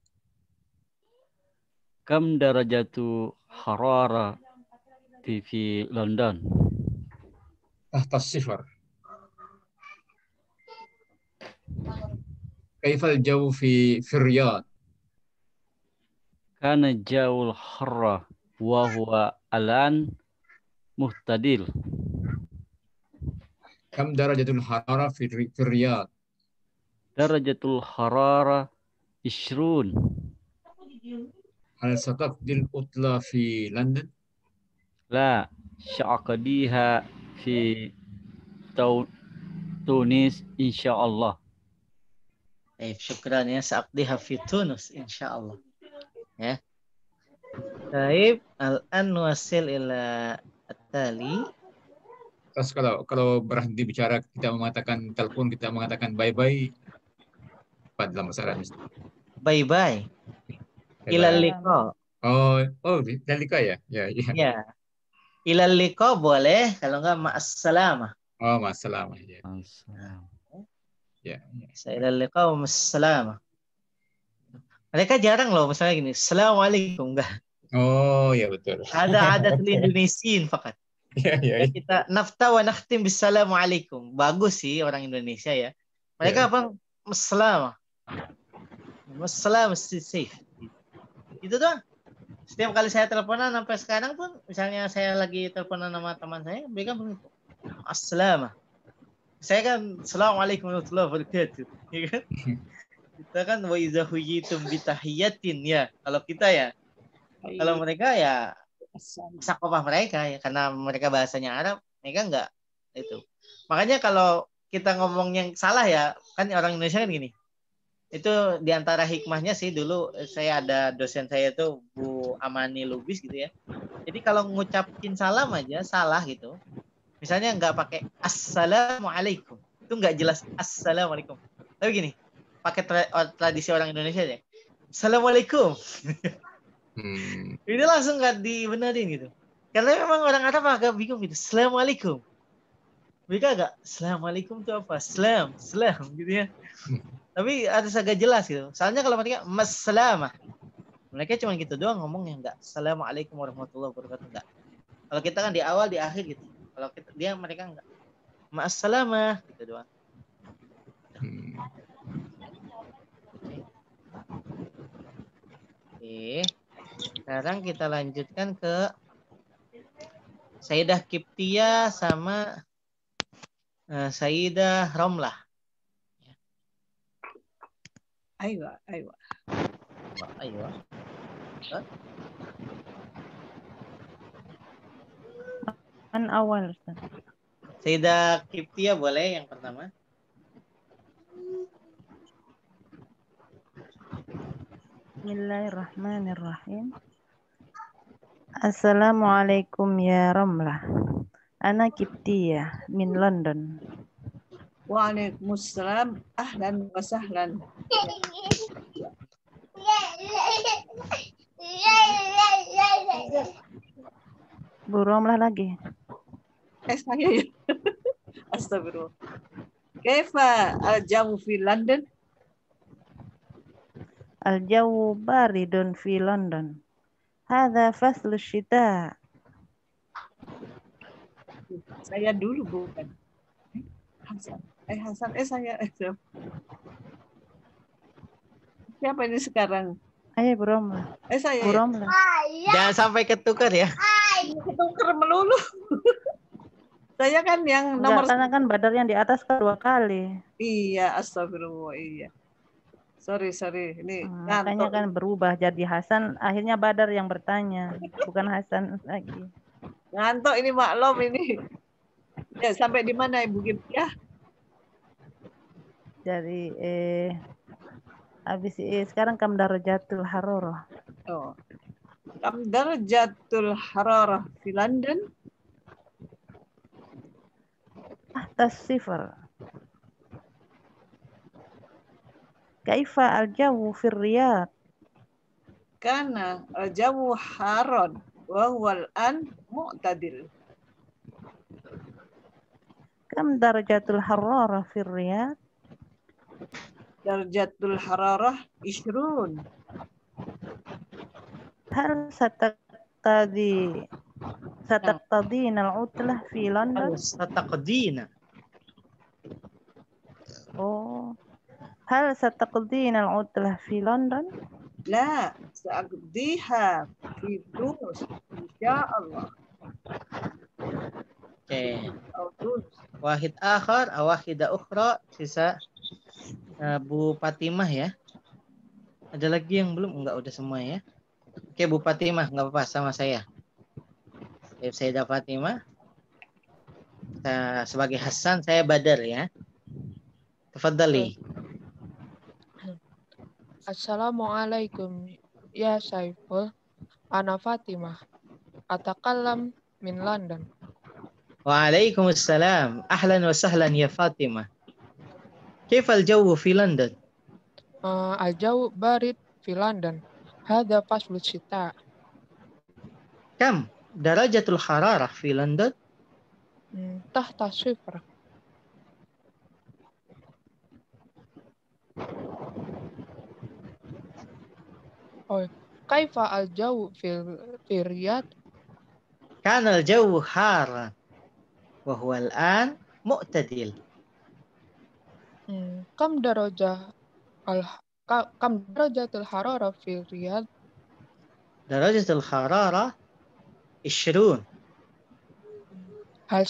Kam darajatu harara fi London? تحت الصفر. كيف الجو في الرياض؟ Kana jawul harra wa huwa alan muhtadil. كم درجة الحرارة في الرياض؟ Darajatul harara 20. هل ستقضي العطلة في لندن؟ La syaqdiha fi Tunis insyaallah. Syukran ya, sa'aqdiha fi Tunus insyaallah. Ya. Baik, al-an nuwasil ila at-tali. Terus kalau berhenti bicara kita mengatakan telepon, kita mengatakan bye-bye. Apa dalam bahasa Arab? Bye-bye. Ilal liqa. Oh, dan liqa ya? Ya. Ilal liqa boleh, kalau enggak ma'assalamah. Oh, ma'assalamah ya. Ya. Ilal liqa wa ma'assalamah. Mereka jarang loh misalnya gini, assalamualaikum enggak. Oh, ya betul. Ada adat Indonesian fakat. Ya. Kita nafta wa nakhtim bisalamualaikum. Bagus sih orang Indonesia ya. Mereka apa? Assalam. Assalam safe. Itu doang. Setiap kali saya teleponan sampai sekarang pun, misalnya saya lagi teleponan sama teman saya, mereka begitu. Assalam. Saya kan assalamualaikum warahmatullahi wabarakatuh. Ya kan? Kita kan wa idza huyitum bi tahiyatin ya. Kalau kita ya. Kalau mereka ya sakopah mereka ya, karena mereka bahasanya Arab, mereka enggak itu. Makanya kalau kita ngomong yang salah ya, kan orang Indonesia kan gini. Itu diantara hikmahnya sih, dulu saya ada dosen saya itu Bu Amani Lubis gitu ya. Jadi kalau ngucapin salam aja salah gitu. Misalnya nggak pakai assalamualaikum, itu nggak jelas assalamualaikum. Tapi gini, pakai tradisi orang Indonesia aja. Assalamualaikum. Itu langsung nggak dibenerin gitu. Karena memang orang Arab agak bingung gitu. Assalamualaikum. Mereka agak, Assalamualaikum itu apa? Selam gitu ya. Tapi harus agak jelas gitu. Soalnya kalau mereka Massalamah. Mereka cuma gitu doang ngomongnya, enggak. Assalamualaikum warahmatullahi wabarakatuh, enggak. Kalau kita kan di awal, di akhir gitu. Kalau mereka enggak. Ma'assalamah gitu doang. Oke. Sekarang kita lanjutkan ke Sayyidah Kiptia sama Sayyidah Romlah. Ayo. An awal, Ustaz. Sayyidah Kiptia boleh yang pertama. Bismillahirrahmanirrahim. Assalamualaikum ya Ramlah. Ana Kiptia min London. Waalaikumsalam. Ahlan wa sahlan. Bu Ramlah lagi. Saya ya. Astagfirullah. Kaifa al-jawu fi London? Al-jawu baridun fi London. Hadha faslu syita. Saya dulu bukan. Hasan. Saya. Siapa ini sekarang? Ayo Bu Ramlah. Saya. Bu Ramlah. Jangan sampai ketukar ya. Ketukar melulu. Saya kan yang nomor. Karena kan badar yang di atas kan 2 kali. Iya, astagfirullah, iya. Sorry. Ini makanya kan berubah jadi Hasan, akhirnya Badar yang bertanya, bukan Hasan lagi. Ngantuk ini maklum ini. Ya, sampai di mana Ibu Kiptia? Jadi habis sekarang kam darajatul hararah. Oh. Kam darajatul hararah di London? Atas sifar. Kaifa al-jawu fi Riyadh? Kana al-jawu haron wa huwa al-an mu'tadil. Kam darajatul hararah fi Riyadh? Darajatul hararah 20. Hal sataqtadina al-utlah fi London? Sataqdina. Oh. Hal sataqdina al-utlah fi London? La, sa'aqdiha fi Dunus, insyaallah. Oke. Wahid akhar, wahida ukhra, sisa Bu Fatimah ya. Ada lagi yang belum? Enggak, udah semua ya. Oke, Bu Fatimah, enggak apa-apa sama saya. Sayyidah Fatimah. Sebagai Hasan, saya Badar ya. Tafadhali. Assalamualaikum ya Saiful. Ana Fatimah. Atakallam min London. Waalaikumsalam. Ahlan wa sahlan ya Fatimah. Kif al-jawu fi London? Al-jawu barid fi London. Hada faslu syita. Kam darajatul hararah fi London? Tahta sifar. Oh, kaifa al-jawu fi Riyadh? Kana al-jawu haran wa huwa al-an mu'tadil. Kam darajatul hararah fi Riyadh? Darajatul hararah 20. Hal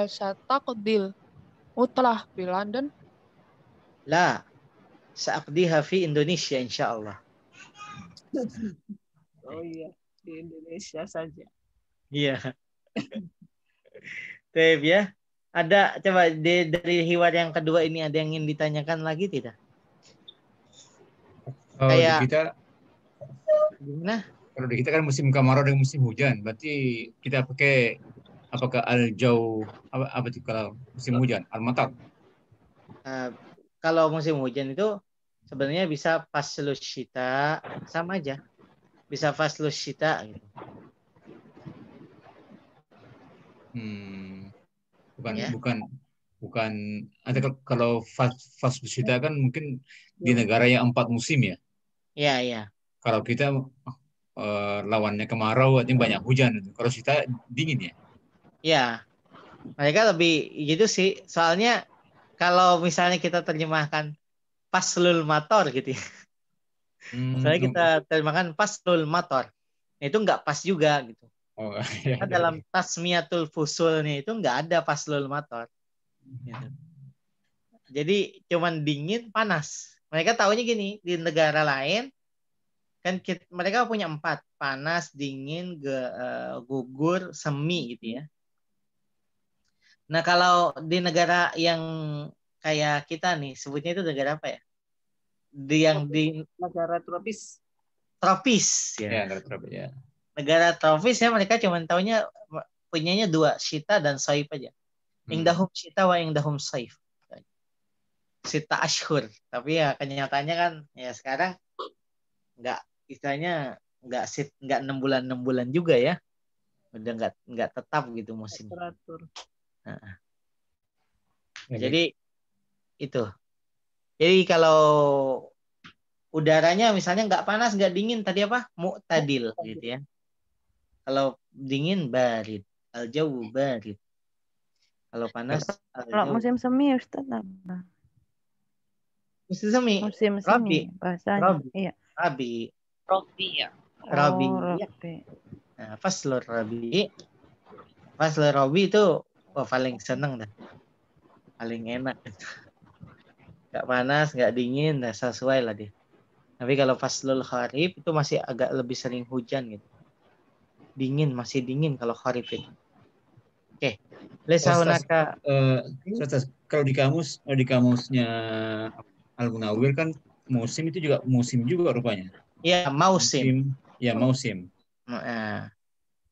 sataqdil utlah fi London? La, sa'aqdiha fi Indonesia insyaallah. Oh iya, di Indonesia saja. Iya. Baik ya. Ada coba dari hiwar yang kedua ini ada yang ingin ditanyakan lagi tidak? Kayak kita gimana? Kalau di kita kan musim kemarau dan musim hujan, berarti kita pakai apakah al-jaw apa itu kalau musim hujan, al-matar? Kalau musim hujan itu sebenarnya bisa faslus syita sama aja. Bisa faslus syita gitu. Bukan Ya. bukan ada kalau fas syita kan mungkin di negara yang 4 musim ya. Iya, iya. Kalau kita lawannya kemarau artinya banyak hujan. Kalau syita dingin ya. Ya, mereka lebih gitu sih. Soalnya kalau misalnya kita terjemahkan faslul mator gitu ya. Misalnya kita terjemahkan faslul mator. Itu nggak pas juga gitu. Oh, ya, Karena dalam tasmiyatul fusulnya itu nggak ada faslul mator. Gitu. Jadi cuman dingin, panas. Mereka taunya gini, di negara lain kan mereka punya 4, panas, dingin, gugur, semi gitu ya. Nah kalau di negara yang kayak kita nih, sebutnya itu negara apa ya? Yang di negara tropis. Tropis ya. Ya, negara tropis ya. Negara tropis ya mereka cuma taunya punyanya 2, syita dan saif aja. Indahum syita wa indahum saif. Syita ashhur. Tapi ya kenyataannya kan ya sekarang nggak istilahnya nggak 6 bulan juga ya. Udah nggak tetap gitu musim. Teratur. Nah. Jadi itu. Jadi kalau udaranya misalnya nggak panas nggak dingin tadi apa? Mu'tadil gitu ya. Kalau dingin barid, al-jawu barid. Kalau panas Kalau musim semi Ustaz apa? Musim semi. Musim semi bahasanya. Rabi. Iya. Rabi. Robi ya. Rabi. Rabi. Nah, faslur Rabi. Faslur Rabi itu paling seneng dah. Paling enak. Gak panas, gak dingin, dah sesuai lah dia. Tapi kalau faslul Kharif itu masih agak lebih sering hujan gitu. Dingin, masih dingin kalau Kharif itu. Oke. Lesahunaka. Kalau di kamusnya Al-Munawwir kan musim itu juga musim juga rupanya. Ya, mausim. Ya, mausim.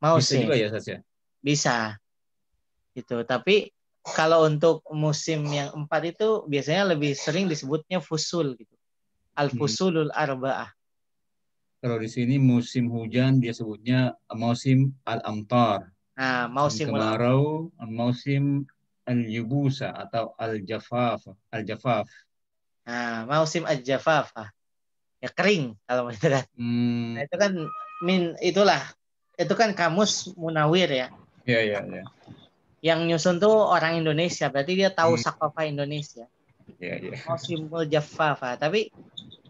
Mausim. Bisa juga ya, Ustaz ya? Bisa. Itu. Tapi kalau untuk musim yang 4 itu biasanya lebih sering disebutnya fusul gitu. Al-fusulul arba'ah. Kalau di sini musim hujan dia sebutnya musim al-amtar. Nah, musim kemarau, musim al-yubusa atau al-jafaf. Nah, musim al-jafaf. Ya kering kalau itu kan. Nah, itu kan itu kan kamus Munawwir ya. Iya. Yang nyusun tuh orang Indonesia, berarti dia tahu sakofah Indonesia. Iya. Musimul jaffafa. Tapi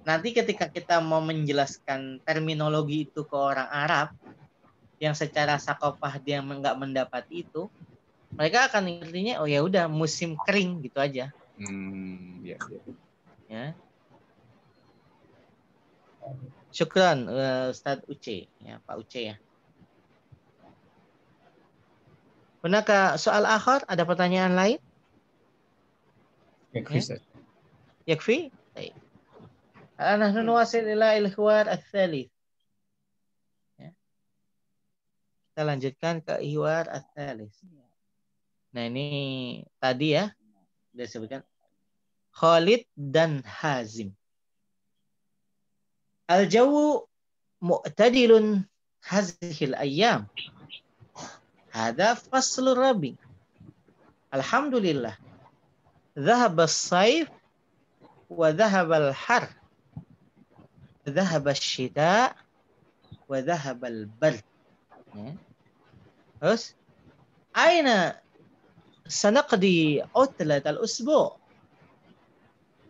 nanti ketika kita mau menjelaskan terminologi itu ke orang Arab yang secara sakofah dia nggak mendapat itu, mereka akan ngertinya oh ya udah musim kering gitu aja. Iya. Ya. Syukran Ustadz Uce, ya Pak Uce ya. Benarkah soal akhir? Ada pertanyaan lain? Yakfi? Baik. Nahnu nuwasil ila al-hiwar ats-tsalits. Ya. Kita lanjutkan ke hiwar ats-tsalits. Nah, ini tadi ya sudah disebutkan Khalid dan Hazim. Al-jawu mu'tadilun hazihil ayyam. Hada faslur rabi. Alhamdulillah. ذهب الصيف وذهب الحر. ذهب الشتاء وذهب البرد. Terus أين سنقضي عطلة الأسبوع؟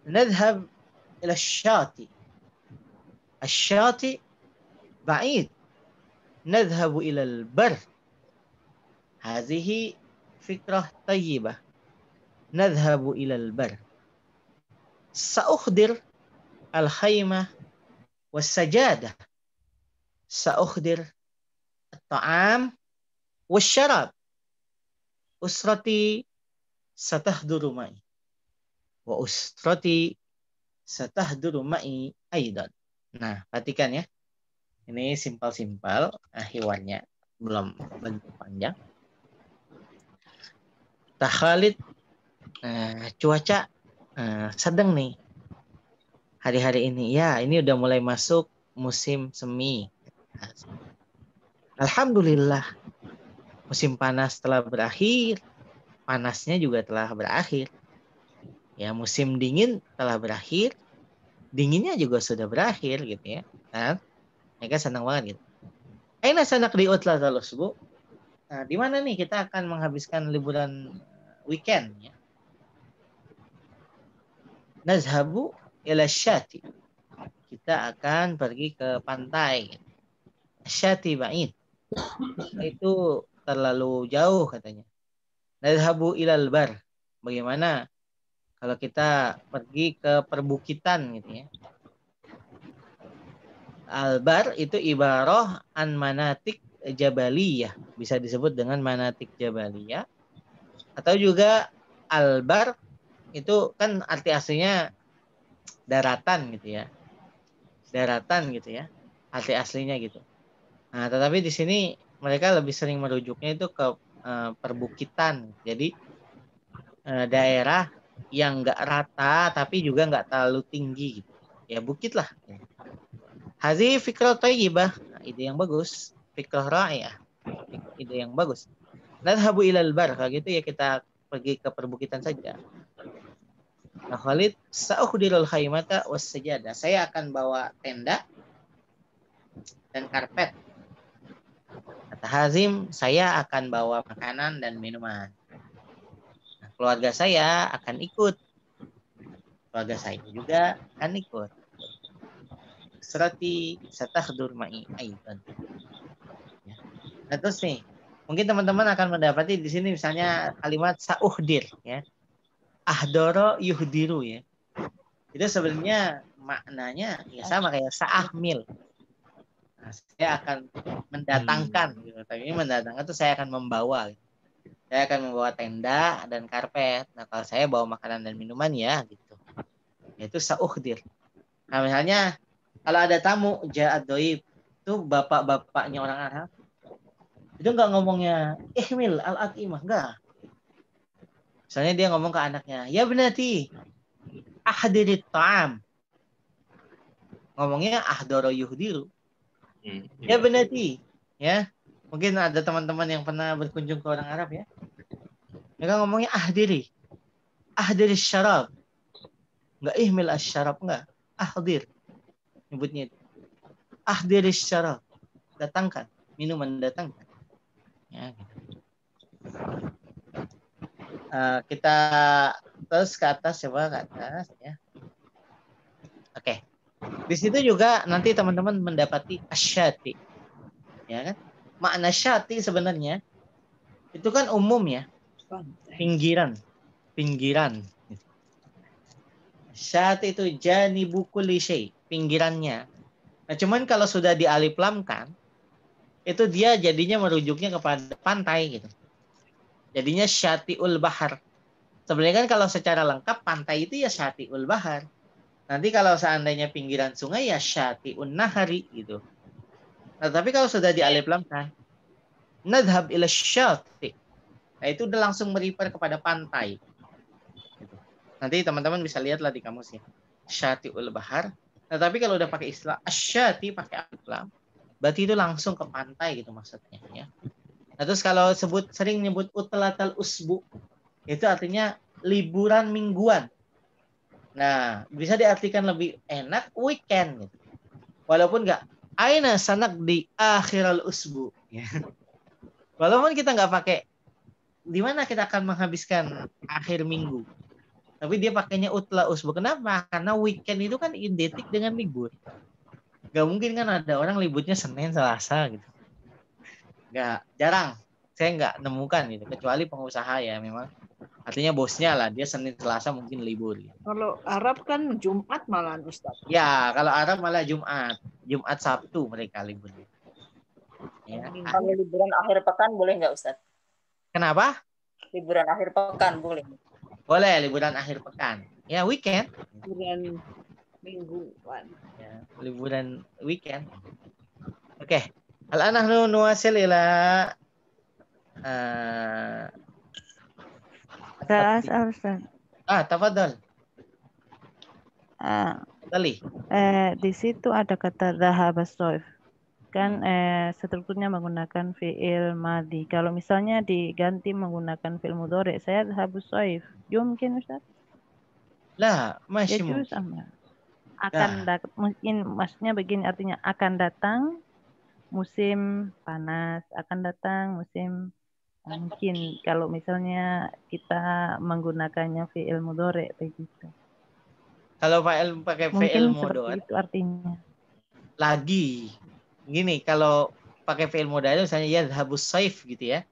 نذهب إلى الشاطئ. الشاطئ بعيد. نذهب إلى البر. هذه فكرة طيبة. نذهب إلى البر. سأخدر الخيمة والسجادة. سأخدر الطعام والشراب. أسرتي ستحضر معي. وأسرتي ستحضر معي أيضا. Nah, perhatikan ya. Ini simpel-simpel hiwarnya, belum bentuk panjang. Khalid, cuaca sedang nih hari-hari ini. Ya, ini udah mulai masuk musim semi. Alhamdulillah, musim panas telah berakhir, panasnya juga telah berakhir. Ya, musim dingin telah berakhir, dinginnya juga sudah berakhir gitu ya. Kan? Mereka senang banget gitu. Aina sanak di utlatal usbu. Nah, di mana nih kita akan menghabiskan liburan weekend ya? Nazhabu ila syati. Kita akan pergi ke pantai. Syati ba'id. Itu terlalu jauh katanya. Nazhabu ilal bar. Bagaimana kalau kita pergi ke perbukitan gitu ya. Albar itu ibarah an manatik jabaliyah. Bisa disebut dengan manatik jabaliyah. Atau juga albar itu kan arti aslinya daratan gitu ya. Daratan gitu ya. Arti aslinya gitu. Nah, tetapi di sini mereka lebih sering merujuknya itu ke perbukitan. Jadi daerah yang nggak rata tapi juga nggak terlalu tinggi gitu. Ya bukit lah. Hazi fikrah thayyibah, ide yang bagus. Fikrah ra'iyah, ide yang bagus. Nadhabu ilal bar, kalau gitu ya kita pergi ke perbukitan saja. Nah, Khalid, sa'ukhdirul khaymata was sajadah. Saya akan bawa tenda dan karpet. Kata Hazim, saya akan bawa makanan dan minuman. Nah, keluarga saya akan ikut. Keluarga saya juga akan ikut. Serati satakhdur ma'i aidan. Ya. Nah, terus nih, mungkin teman-teman akan mendapati di sini misalnya kalimat sa'uhdir ya. Ahdoro yuhdiru ya. Itu sebenarnya maknanya ya sama kayak sa'ahmil. Nah, saya akan mendatangkan gitu. Tapi ini mendatangkan itu saya akan membawa. Gitu. Saya akan membawa tenda dan karpet. Nah, kalau saya bawa makanan dan minuman ya gitu. Yaitu sa'uhdir. Nah, misalnya kalau ada tamu ja'ad doib itu bapak-bapaknya orang Arab. Itu enggak ngomongnya ihmil al-atimah, enggak. Misalnya dia ngomong ke anaknya, "Ya benati, ahdirit ta'am." Ngomongnya ahdoro yuhdiru. Ya benati, ya. Mungkin ada teman-teman yang pernah berkunjung ke orang Arab ya. Mereka ngomongnya ahdiri. Ahdiri syarab. Enggak ihmil asyarab, enggak. Ahdir. Nyebutnya itu. Ahdiri syarab. Datangkan. Minuman datangkan. Ya, gitu. Kita terus ke atas, coba ke atas ya. Oke. Di situ juga nanti teman-teman mendapati asyati. Ya kan? Makna syati sebenarnya itu kan umum ya. Pinggiran. Syati itu janibu kulli syai, pinggirannya. Nah, cuman kalau sudah dialiflamkan itu dia jadinya merujuknya kepada pantai gitu. Jadinya syatiul bahar. Sebenarnya kan kalau secara lengkap pantai itu ya syatiul bahar. Nanti kalau seandainya pinggiran sungai ya syatiun nahari gitu. Nah, tapi kalau sudah dialiflamkan nadhab ila syati. Nah, itu udah langsung merefer kepada pantai. Gitu. Nanti teman-teman bisa lihatlah di kamus ya. Syatiul bahar. Nah, tapi kalau udah pakai istilah asyati pakai alif lam, berarti itu langsung ke pantai gitu maksudnya ya. Nah, terus kalau sering nyebut utlatal usbu, itu artinya liburan mingguan. Nah, bisa diartikan lebih enak weekend gitu. Walaupun nggak aina sanak di akhiral usbu ya. Walaupun kita nggak pakai di mana kita akan menghabiskan akhir minggu. Tapi dia pakainya utla usbu. Kenapa? Karena weekend itu kan identik dengan libur. Gak mungkin kan ada orang liburnya Senin, Selasa gitu. Gak, jarang. Saya nggak nemukan gitu. Kecuali pengusaha ya memang. Artinya bosnya lah, dia Senin Selasa mungkin libur. Gitu. Kalau Arab kan Jumat malahan Ustaz. Ya, kalau Arab malah Jumat. Jumat Sabtu mereka liburnya. Ya. Kalau liburan akhir pekan boleh nggak Ustaz? Kenapa? Liburan akhir pekan boleh. Boleh, liburan akhir pekan. Ya, weekend. Liburan mingguan. Ya, liburan weekend. Oke. Al nahnu nuwasil ila Ustaz. Tafadhal. Di situ ada kata dhahaba soif. kan strukturnya menggunakan fi'il madhi. Kalau misalnya diganti menggunakan fi'il mudhari, saya habus soif. Mungkin Ustaz? Lah, masih Yajuz mungkin. sama. Akan mungkin maksudnya begini, artinya akan datang musim panas, akan datang musim mungkin kalau misalnya kita menggunakannya fi'il mudhari begitu. Kalau pakai fi'il Mungkin seperti mudhari itu artinya. lagi. Gini, kalau pakai fi'il mudhari misalnya yadhhabus saif gitu ya.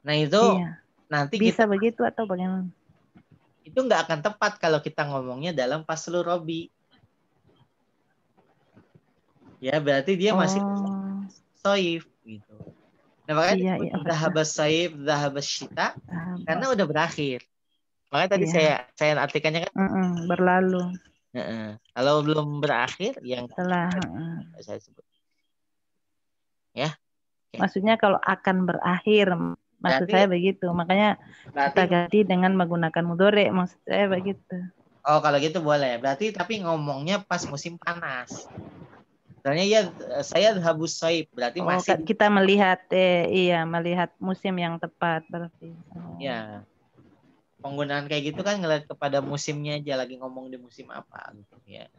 Nah, itu Iya. nanti Bisa kita begitu atau bagaimana? itu nggak akan tepat kalau kita ngomongnya dalam faslur robi. Ya, berarti dia masih saif gitu. Nah, makanya iya, dhahabas saif, dhahabas syita karena udah berakhir. Makanya tadi Iya. saya artikannya kan berlalu. Kalau belum berakhir yang Setelah saya sebut. Ya. Maksudnya kalau akan berakhir, maksud saya begitu. Makanya kita ganti dengan menggunakan mudhari, maksud saya begitu. Oh, kalau gitu boleh. Berarti tapi ngomongnya pas musim panas. Soalnya ya saya habus saif, berarti masih kita melihat melihat musim yang tepat berarti. Ya. Penggunaan kayak gitu kan ngeliat kepada musimnya aja, lagi ngomong di musim apa gitu ya.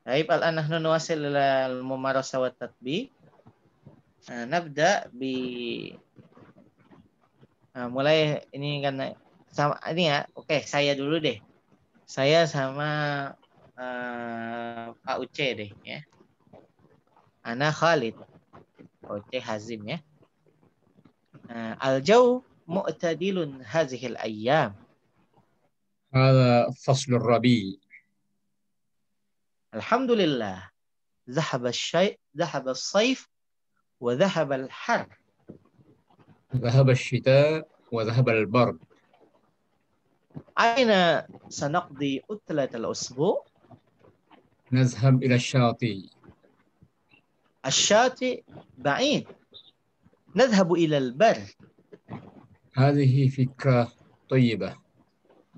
Baik, al-an nahnu nuwasil ila al-mumarasah wa tatbiq. Nabda bi mulai ini kan sama ini ya. Oke, saya dulu deh. Saya sama Pak Uce deh ya. Ana Khalid. Pak Uce Hazim ya. Al-jaw mu'tadilun hazihil ayyam. هذا فصل الربيع. Alhamdulillah. ذهب الصيف وذهب الحر. ذهب الشتاء وذهب البرد. أين سنقضي عطلة الأسبوع؟ نذهب إلى الشاطئ. الشاطئ بعيد. نذهب إلى البر. هذه فكرة طيبة.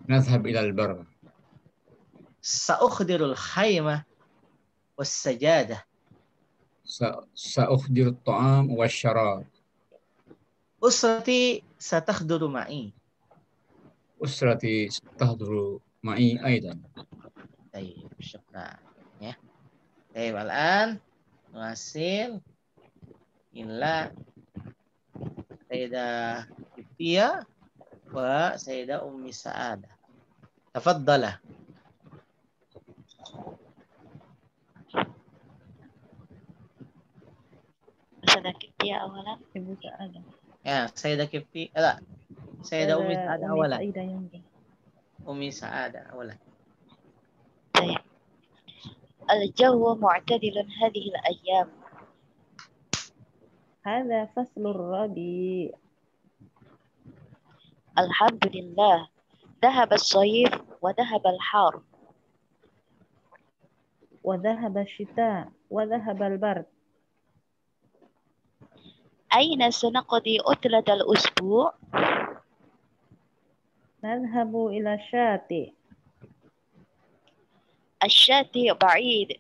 نذهب إلى البر. سأخدر الخيمة والسجادة. سأخدر الطعام والشراب. أسرتي ستخدر معي. أسرتي ستحضر معي أيضا. طيب شكرا ya. طيب الآن نواصل إلى سيدة كفتية وسيدة أم سعادة. تفضل. سيدة كفتية أولا. Ibu Sa'adah. Ya, Sayyidah Kifti. لا. Sayyidah Ummi Sa'adah أولا. Ummi Sa'adah أولا. طيب. الجو معتدل هذه الأيام. هذا فصل الربيع. الحمد لله. ذهب الصيف وذهب الحار. وذهب الشتاء وذهب البرد. أين سنقضي عطلة الأسبوع؟ نذهب إلى الشاطئ. الشاطئ بعيد.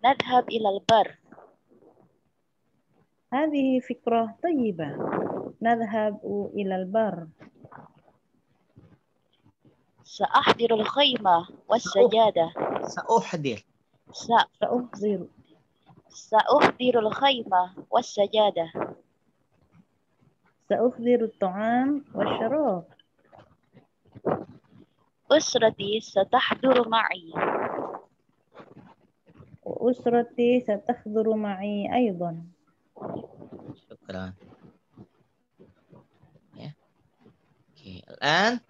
نذهب إلى البر. هذه فكرة طيبة. نذهب إلى البر. سأحضر الخيمة والسجادة. سأحضر الخيمة والسجادة. سأحضر الطعام والشراب. أسرتي ستحضر معي. وأسرتي ستحضر معي أيضا. شكرا. Ya. Oke, الآن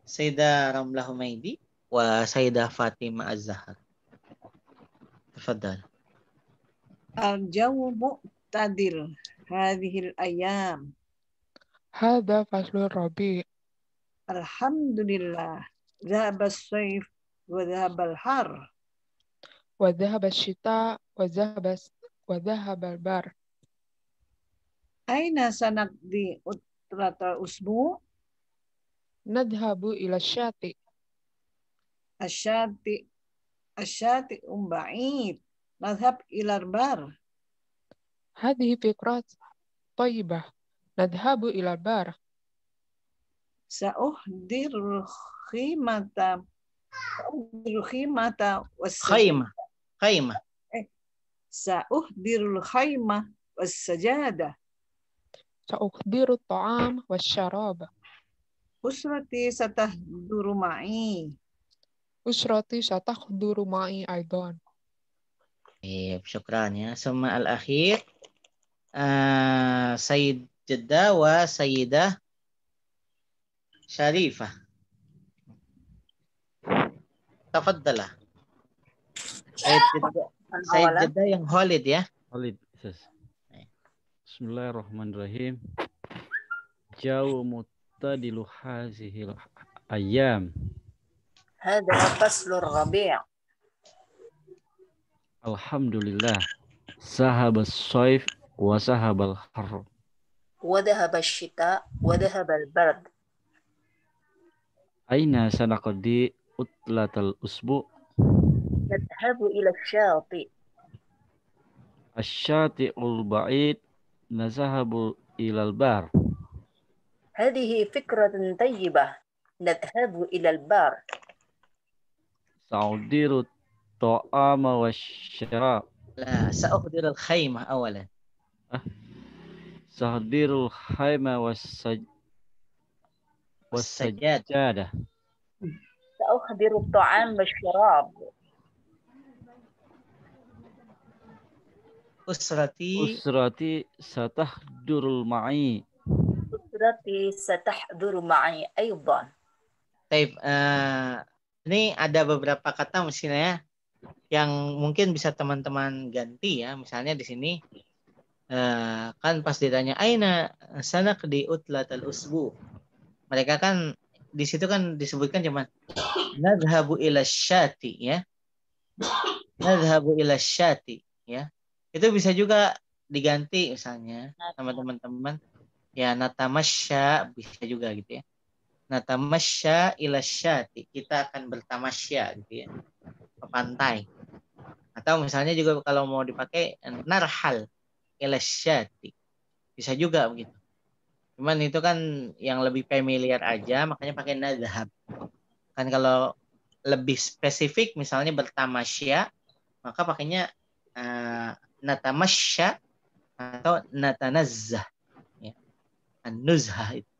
Sayyidah Ramlah Humaidi wa Sayyidah Fatimah Az-Zahar. تفضل. الجو معتدل هذه الأيام. هذا فصل الربيع. الحمد لله. ذهب الصيف وذهب الحر. وذهب الشتاء وذهب البر. أين سنقضي عطلة الأسبوع؟ نذهب إلى الشاطئ. الشاطئ الشاطئ بعيد نذهب إلى البر. هذه فكرة طيبة. نذهب إلى البر. سأحضر الخيمة والسجادة. خيمة. سأحضر الخيمة والسجادة. سأحضر الطعام والشراب. أسرتي ستحضر معي. أسرتي ستحضر معي أيضا. شكرا ya. ثم الأخير سيد جدة وسيدة شريفة. تفضل. Said Jeddah yang Khalid ya. Khalid. Bismillahirrahmanirrahim. Jauh mutadilu hazihil ayam. هذا فصل الربيع. Alhamdulillah. Sahabas saif wa sahabal har. وذهب الشتاء وذهب البرد. Aina sanaqdi utlatal usbu. نذهب إلى الشاطئ. Asyati'ul ba'id nazahabu ilal bar. هذه فكرة طيبة. نذهب إلى البر. Sa'udiru ta'ama wa syarab. لا سأحضر الخيمة أولا. Sa'udirul khayma wa sajjadah. سأحضر الطعام والشراب. Usrati satahdurul ma'i. أسرتي ستحضر معي أيضا. Taib, ini ada beberapa kata misalnya yang mungkin bisa teman-teman ganti ya. Misalnya di sini kan pas ditanya aina sanaqdi utlatal usbu. Mereka kan di situ kan disebutkan cuma nadhabu ila syati ya. Nadhabu ila syati ya. Itu bisa juga diganti misalnya sama teman-teman. Ya natamasya bisa juga gitu ya. Natamasya ila syati. Kita akan bertamasya gitu ya. Ke pantai. Atau misalnya juga kalau mau dipakai narhal ila syati. Bisa juga begitu. Cuman itu kan yang lebih familiar aja, makanya pakai nadhab. Kan kalau lebih spesifik misalnya bertamasya, maka pakainya natamasya atau natanazzah. Ya. An-nuzhah itu.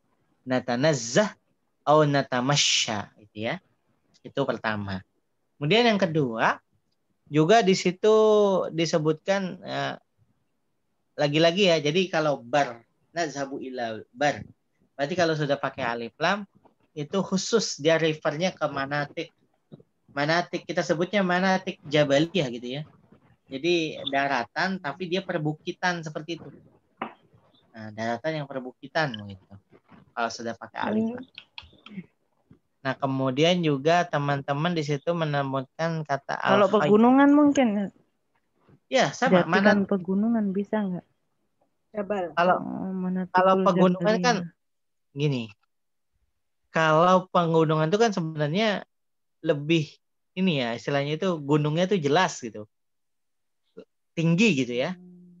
Natanazzah atau natamasya itu ya. Itu pertama. Kemudian yang kedua, juga di situ disebutkan lagi-lagi ya. Jadi kalau bar, nazhabu ila bar. Berarti kalau sudah pakai alif lam itu khusus dia refernya ke manatik. Manatik kita sebutnya manatik jabaliyah gitu ya. Jadi daratan tapi dia perbukitan seperti itu. Nah, daratan yang perbukitan gitu. Kalau sudah pakai alif lam. Nah, kemudian juga teman-teman di situ menemukan kata Kalau pegunungan mungkin. Ya, sama. Jatikan pegunungan bisa nggak? Kalau pegunungan kan gini. Kalau pegunungan itu kan sebenarnya lebih ini ya, istilahnya itu gunungnya itu jelas gitu. Tinggi gitu ya.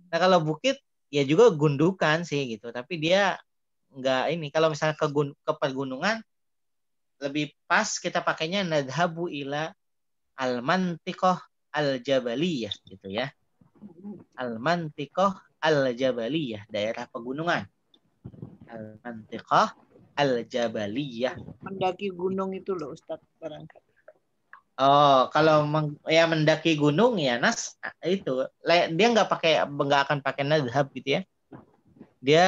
Nah, kalau bukit ya juga gundukan sih gitu, tapi dia enggak ini. Kalau misalnya ke pegunungan lebih pas kita pakainya nadhabu ila al-mantiqah al-jabaliyah gitu ya. Al-mantiqah al-jabaliyah, daerah pegunungan. Al-mantiqah al-jabaliyah. Mendaki gunung itu loh Ustadz barangkali. Oh, kalau mendaki gunung ya nas itu dia nggak akan pakai nadhab gitu ya. Dia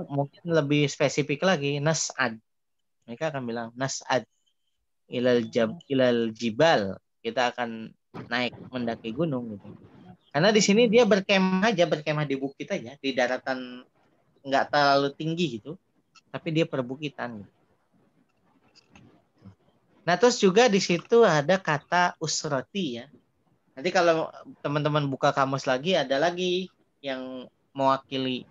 mungkin lebih spesifik lagi nas'ad. Mereka akan bilang nas'ad ilal jibal. Kita akan naik mendaki gunung gitu. Karena di sini dia berkemah di bukit aja, di daratan nggak terlalu tinggi gitu. Tapi dia perbukitan gitu. Nah, terus juga di situ ada kata usrati ya. Nanti kalau teman-teman buka kamus lagi, ada lagi yang mewakili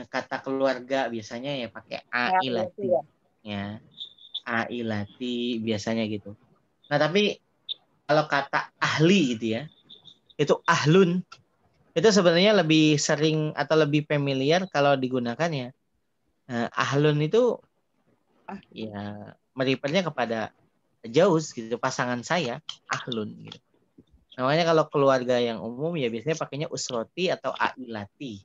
kata keluarga biasanya ya pakai ailati. Ya. Ailati biasanya gitu. Nah, tapi kalau kata ahli gitu ya, itu ahlun, itu sebenarnya lebih sering atau lebih familiar kalau digunakan ya. Ahlun itu ya merefernya kepada Jauz gitu, pasangan saya, ahlun gitu. Namanya kalau keluarga yang umum ya biasanya pakainya usroti atau ailati.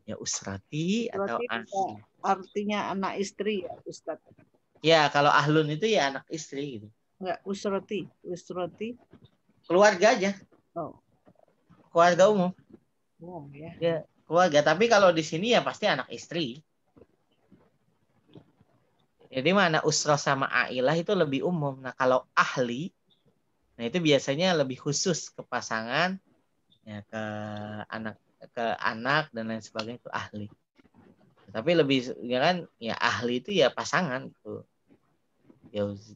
Ya usrati atau ahli. Artinya anak istri ya Ustaz. Ya kalau ahlun itu ya anak istri gitu. Enggak, usroti. Usroti. Keluarga aja. Oh. Keluarga umum. Oh ya. Ya, keluarga. Tapi kalau di sini ya pasti anak istri. Jadi mana usroh sama ailah itu lebih umum. Nah kalau ahli, nah itu biasanya lebih khusus ke pasangan, ya ke anak dan lain sebagainya itu ahli. Tapi lebih ya kan ya ahli itu ya pasangan gitu. Jauzi.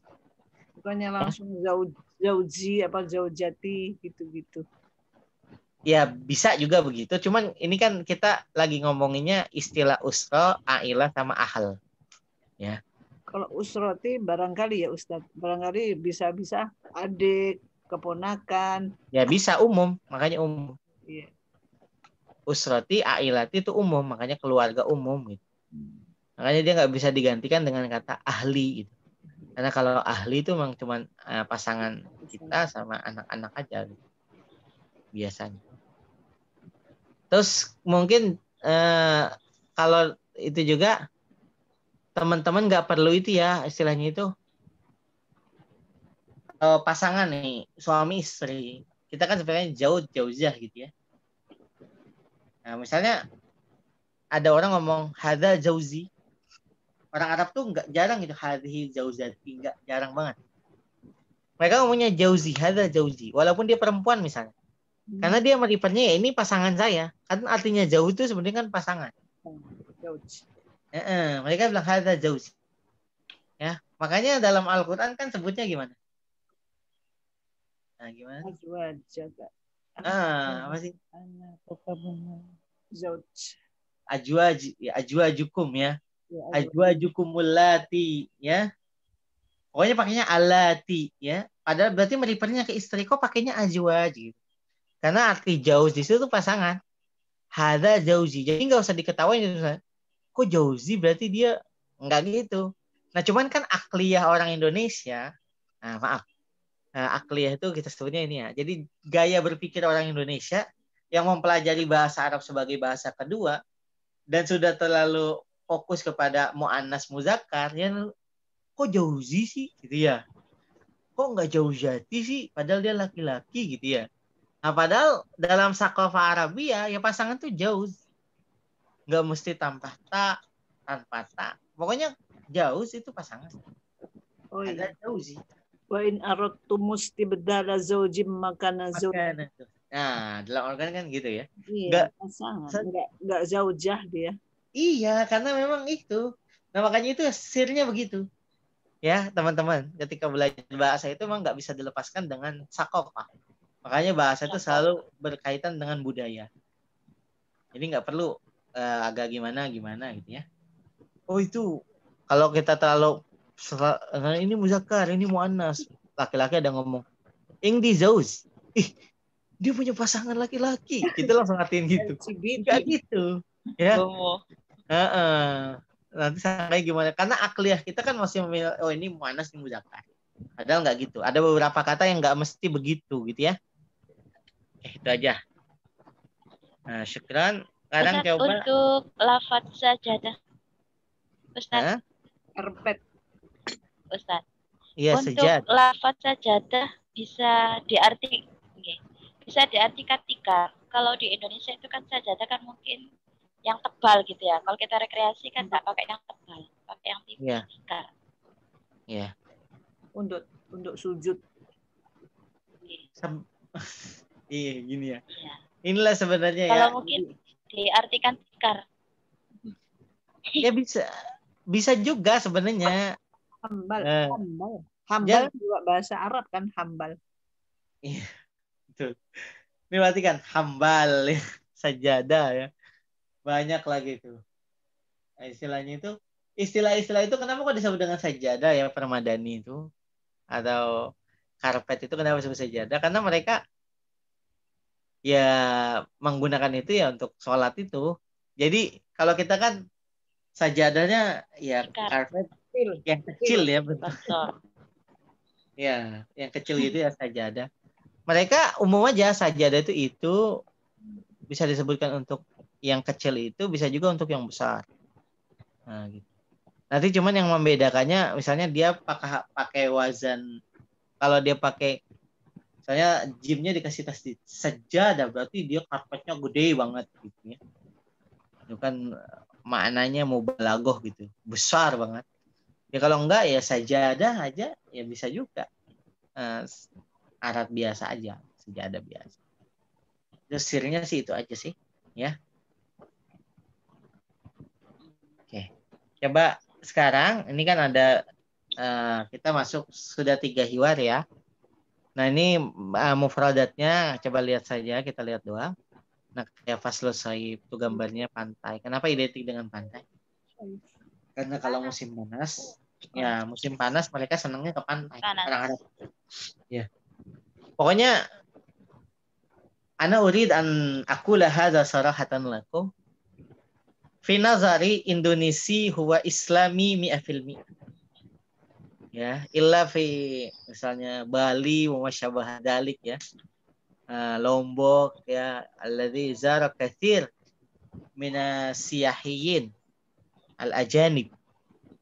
Bukannya langsung zauji apa zaujati gitu-gitu. Ya bisa juga begitu. Cuman ini kan kita lagi ngomonginnya istilah usro, ailah sama ahl. Ya. Kalau usroti barangkali ya Ustadz, barangkali bisa-bisa adik, keponakan. Ya bisa umum, makanya umum. Iya. Usroti, ailati itu umum, makanya keluarga umum gitu. Makanya dia nggak bisa digantikan dengan kata ahli gitu. Karena kalau ahli itu memang cuma pasangan kita sama anak-anak aja gitu. Biasanya. Terus mungkin kalau itu juga teman-teman nggak perlu itu ya istilahnya itu pasangan nih suami istri kita kan sebenarnya jauh-jauh gitu ya. Nah misalnya ada orang ngomong hadza jauzi, orang Arab tuh nggak jarang gitu hadhihi jauzati, nggak jarang banget. Mereka ngomongnya jauzi, hadza jauzi, walaupun dia perempuan misalnya, karena dia merefernya ya ini pasangan saya, kan artinya jauh itu sebenarnya kan pasangan. Mereka bilang hadza jauzi. Ya, makanya dalam Al-Quran kan sebutnya gimana? Nah, gimana? Apa sih? Ajwajukum ya. Ajwajukumul lati ya. Pokoknya pakainya alati ya. Padahal berarti merefernya ke istri, kok pakainya ajwaj gitu. Karena arti jauh di situ pasangan. Hadza jauzi. Jadi nggak usah diketawain gitu. Kok jauzi berarti dia nggak gitu. Nah, cuman kan akliyah orang Indonesia, akliyah itu kita sebutnya ini ya. Jadi gaya berpikir orang Indonesia yang mempelajari bahasa Arab sebagai bahasa kedua dan sudah terlalu fokus kepada mu'annas muzakkar, ya kok jauzi sih gitu ya. Kok nggak jauzati sih padahal dia laki-laki gitu ya. Nah, padahal dalam sakofah Arabia ya pasangan tuh jauz. Nggak mesti tanpa ta. Pokoknya jauz itu pasangan. Oh iya. Ada jauzi. Wa in aradtum istibdala zawjin makana zawjin. Nah, dalam organ kan gitu ya. Iya, pasangan. Enggak zaujah dia. Iya, karena memang itu. Nah, makanya itu sirnya begitu. Ya, teman-teman, ketika belajar bahasa itu memang nggak bisa dilepaskan dengan sakofah. Makanya bahasa itu selalu berkaitan dengan budaya. Jadi nggak perlu agak gimana gitu ya. Oh itu kalau kita terlalu ini muzakkar, ini muannas, laki-laki ada ngomong ing di zauz. Dia punya pasangan laki-laki. Kita langsung ngatain gitu. Enggak gitu. Ya. Nanti sampai gimana? Karena akliyah kita kan masih memilih oh ini muannas, ini muzakkar. Padahal nggak gitu. Ada beberapa kata yang nggak mesti begitu gitu ya. Itu aja. Nah, syukran. Sekarang Ustaz, coba untuk lafaz sajadah. Ustaz. Karpet. Ustaz. Iya, untuk sejad. lafaz sajadah bisa diartikan tikar. Kalau di Indonesia itu kan sajadah kan mungkin yang tebal gitu ya. Kalau kita rekreasi kan nggak pakai yang tebal, pakai yang tipis tikar. Iya. Untuk sujud. Iya, gini ya. Iya. Inilah sebenarnya kalau ya. Mungkin diartikan tikar. Ya bisa juga sebenarnya. Hambal juga bahasa Arab kan, hambal. Iya, betul. Ini berarti kan hambal ya, sajadah ya. Banyak lagi itu. Nah, istilahnya itu, istilah-istilah itu kenapa kok disebut dengan sajadah ya, permadani itu? Atau karpet itu kenapa disebut sajadah? Karena mereka ya menggunakan itu ya untuk sholat itu. Jadi kalau kita kan sajadahnya ya karpet yang kecil ya, betul. Ya, yang kecil gitu ya sajadah. Mereka umum aja sajadah itu bisa disebutkan untuk yang kecil itu, bisa juga untuk yang besar. Nah, gitu. Nanti cuman yang membedakannya, misalnya dia pakai wazan. Kalau dia pakai, misalnya gymnya dikasih tasdid sajadah, berarti dia karpetnya gede banget gitu ya. Itu kan maknanya mubalaghah gitu, besar banget. Ya kalau enggak ya sajadah aja ya bisa juga. Arat biasa aja, sajadah biasa. Terus sirnya sih itu aja sih, ya. Oke, coba sekarang ini kan ada kita masuk sudah 3 hiwar ya. Nah ini mufradatnya coba lihat saja, kita lihat doang. Nah kayak Faslul Shaib itu gambarnya pantai. Kenapa identik dengan pantai? Karena kalau musim panas, ya musim panas mereka senangnya ke pantai. Orang Arab. Ya, pokoknya ana urid an aqula hadza sarahatan lakum. Fi nazari Indonesia huwa islami 100%. Ya, illa fi misalnya Bali wa masyabah dalik ya. Lombok ya, alladzi zara katsir min siyahiyin al-ajanib.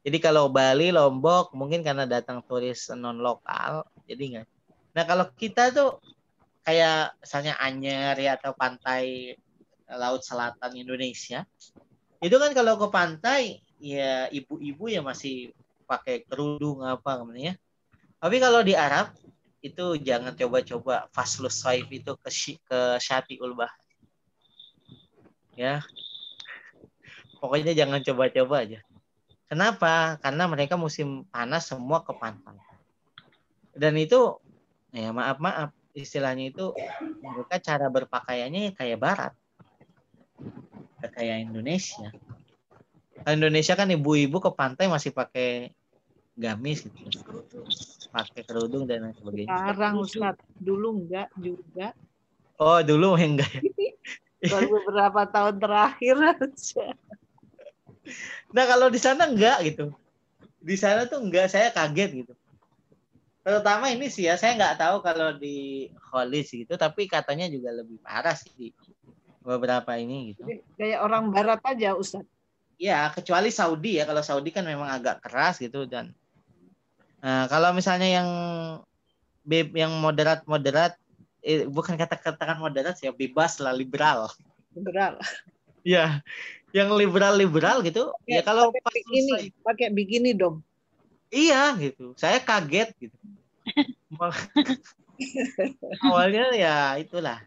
Jadi kalau Bali, Lombok mungkin karena datang turis non lokal, jadi enggak. Nah, kalau kita tuh kayak misalnya Anyer ya atau pantai laut selatan Indonesia. Itu kan kalau ke pantai ya ibu-ibu ya masih pakai kerudung apa namanya. Tapi kalau di Arab itu jangan coba-coba Faslus Shaib itu ke Syati'ul Bahar. Ya. Pokoknya jangan coba-coba aja. Kenapa? Karena mereka musim panas semua ke pantai. Dan itu ya maaf istilahnya itu mereka cara berpakaiannya kayak barat. Kayak Indonesia. Indonesia kan ibu-ibu ke pantai masih pakai gamis gitu. Pakai kerudung dan lain sebagainya. Sekarang Ustaz, dulu enggak juga. Oh, dulu enggak ya. Baru beberapa tahun terakhir aja. Nah, kalau di sana enggak gitu. Di sana tuh enggak, saya kaget gitu. Terutama ini sih ya, saya nggak tahu kalau di Khalis gitu, tapi katanya juga lebih parah sih di beberapa ini gitu. Kayak orang barat aja, Ustaz. Ya, kecuali Saudi ya. Kalau Saudi kan memang agak keras gitu dan kalau misalnya yang moderat bukan katakan moderat ya, bebas lah, liberal. Liberal. Ya, yang liberal gitu. Ya kalau pakai bikini dong. Iya gitu. Saya kaget gitu. Awalnya ya itulah.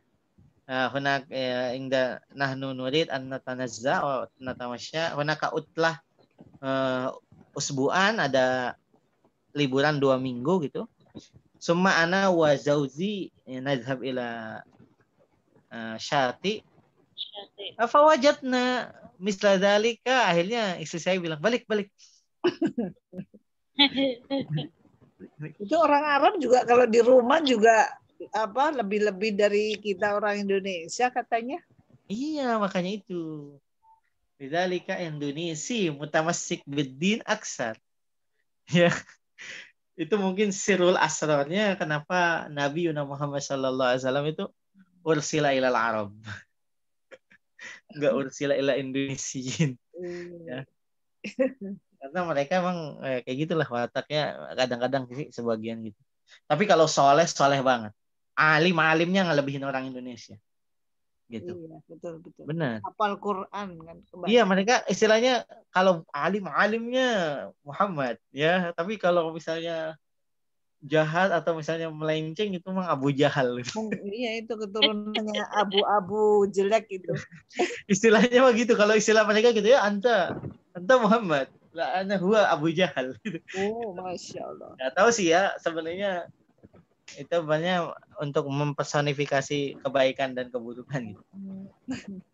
Hunak ingda nahnu nurid an natanazza wa natamasya. Hunaka utlah usbuan, ada liburan 2 minggu gitu. Summa ana wa zauzi nadhhab ila Syati. Fawajadna misla dzalika, akhirnya istri saya bilang balik. Itu orang Arab juga kalau di rumah juga lebih dari kita orang Indonesia katanya. Iya, makanya itu. Bidzalika Indonesia mutamassik biddin aksar. Ya. Itu mungkin sirul asrarnya kenapa Nabi Muhammad sallallahu alaihi wasallam itu ursila ilal Arab. Enggak ursila ila Indonesiin. Ya. Karena mereka emang kayak gitulah wataknya, kadang-kadang sih sebagian gitu. Tapi kalau soleh banget. Alimnya ngelebihin orang Indonesia. Gitu. Iya, betul. Benar. Hafal Quran kan. Iya, mereka istilahnya kalau alimnya Muhammad ya, tapi kalau misalnya jahat atau misalnya melenceng itu memang Abu Jahal. Iya, itu keturunannya abu-abu jelek itu. Istilahnya mah gitu. Kalau istilah mereka gitu ya, anta Muhammad, la ana huwa Abu Jahal. Oh, Masya Allah. Nggak tahu sih ya, sebenarnya itu banyak untuk mempersonifikasi kebaikan dan keburukan gitu.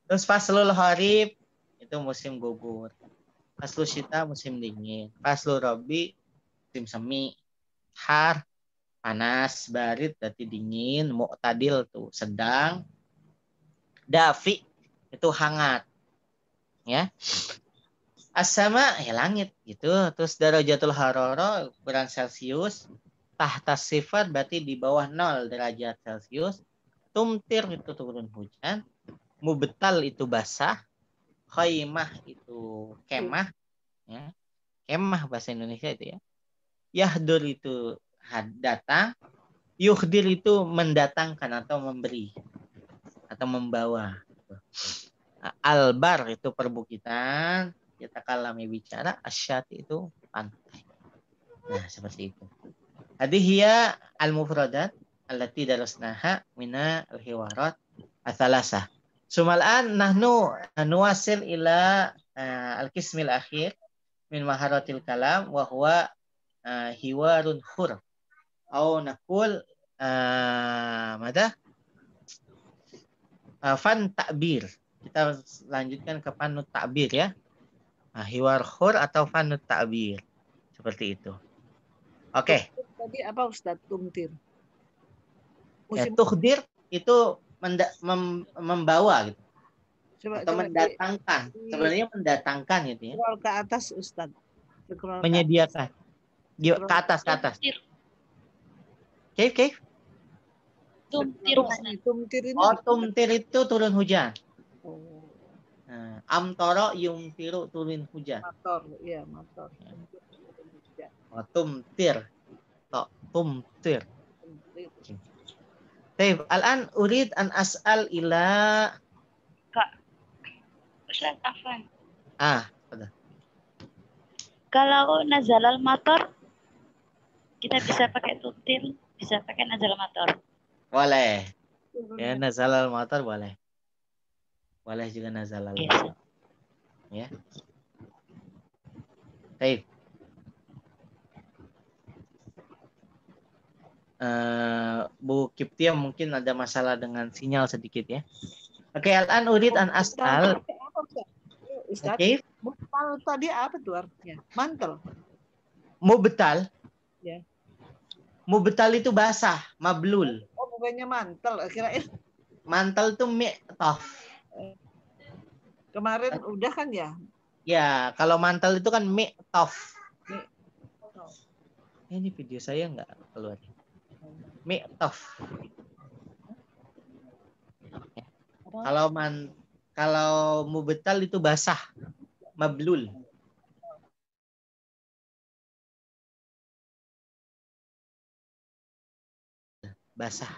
Terus Faslul Harib itu musim gugur. Faslul Syita musim dingin. Faslul Rabi musim semi. Har panas, barid berarti dingin, mu'tadil tuh sedang, dafi itu hangat. Ya. As-sama ya langit gitu. Terus darajatul harara ukuran Celcius, tahta sifar berarti di bawah 0 derajat Celcius. Tumtir itu turun hujan, mubtal itu basah, khaimah itu kemah, ya. Kemah bahasa Indonesia itu ya. Yahdur itu datang, yuhdir itu mendatangkan atau memberi atau membawa. Albar itu perbukitan, kita kalami bicara, asyati itu pantai. Nah, seperti itu. Hadhiya al-mufradat allati darasnaha mina al-hiwarat athalasah. Sumal'an nahnu nuwasil ila al-qismil akhir min maharatil kalam wa huwa hiwarun khur. Atau nakul mada? Fan ta'bir. Kita lanjutkan ke fanut ta'bir ya. Hiwar khur atau fanut ta'bir. Seperti itu. Oke. Tadi apa Ustadz? Tumtir. Ya, tuhdir itu membawa gitu. Atau mendatangkan. Sebenarnya mendatangkan gitu ya. Scroll ke atas Ustadz. Menyediakan. Ke atas. Oke. Tumtir ini. Oh, tumtir itu turun hujan. Amtoro yumtiru turun hujan. Mator. Oh, tumtir. Tumtir. Baik, al-an urid an as'al ila Kak. Ustaz Afwan. Betul. Kalau nazalal mator kita bisa pakai tumtir, bisa pakai nazal mator. Boleh. Ya, nazalal matar boleh. Boleh juga nazalal matar. Ya. Baik. Bu Kiptia mungkin ada masalah dengan sinyal sedikit ya. Oke, al-an urid an as'al. Oke. Mubtal tadi apa tuh artinya? Mantel. Mubtal. Ya. Mubtal itu basah, mablul. Oh, bukannya mantel. Kirain mantel itu mi'taf. Kemarin udah kan ya? Ya, kalau mantel itu kan mi'taf. Ini video saya nggak keluar. Mi'taf. Kalau mubtal itu basah, mablul. Basah.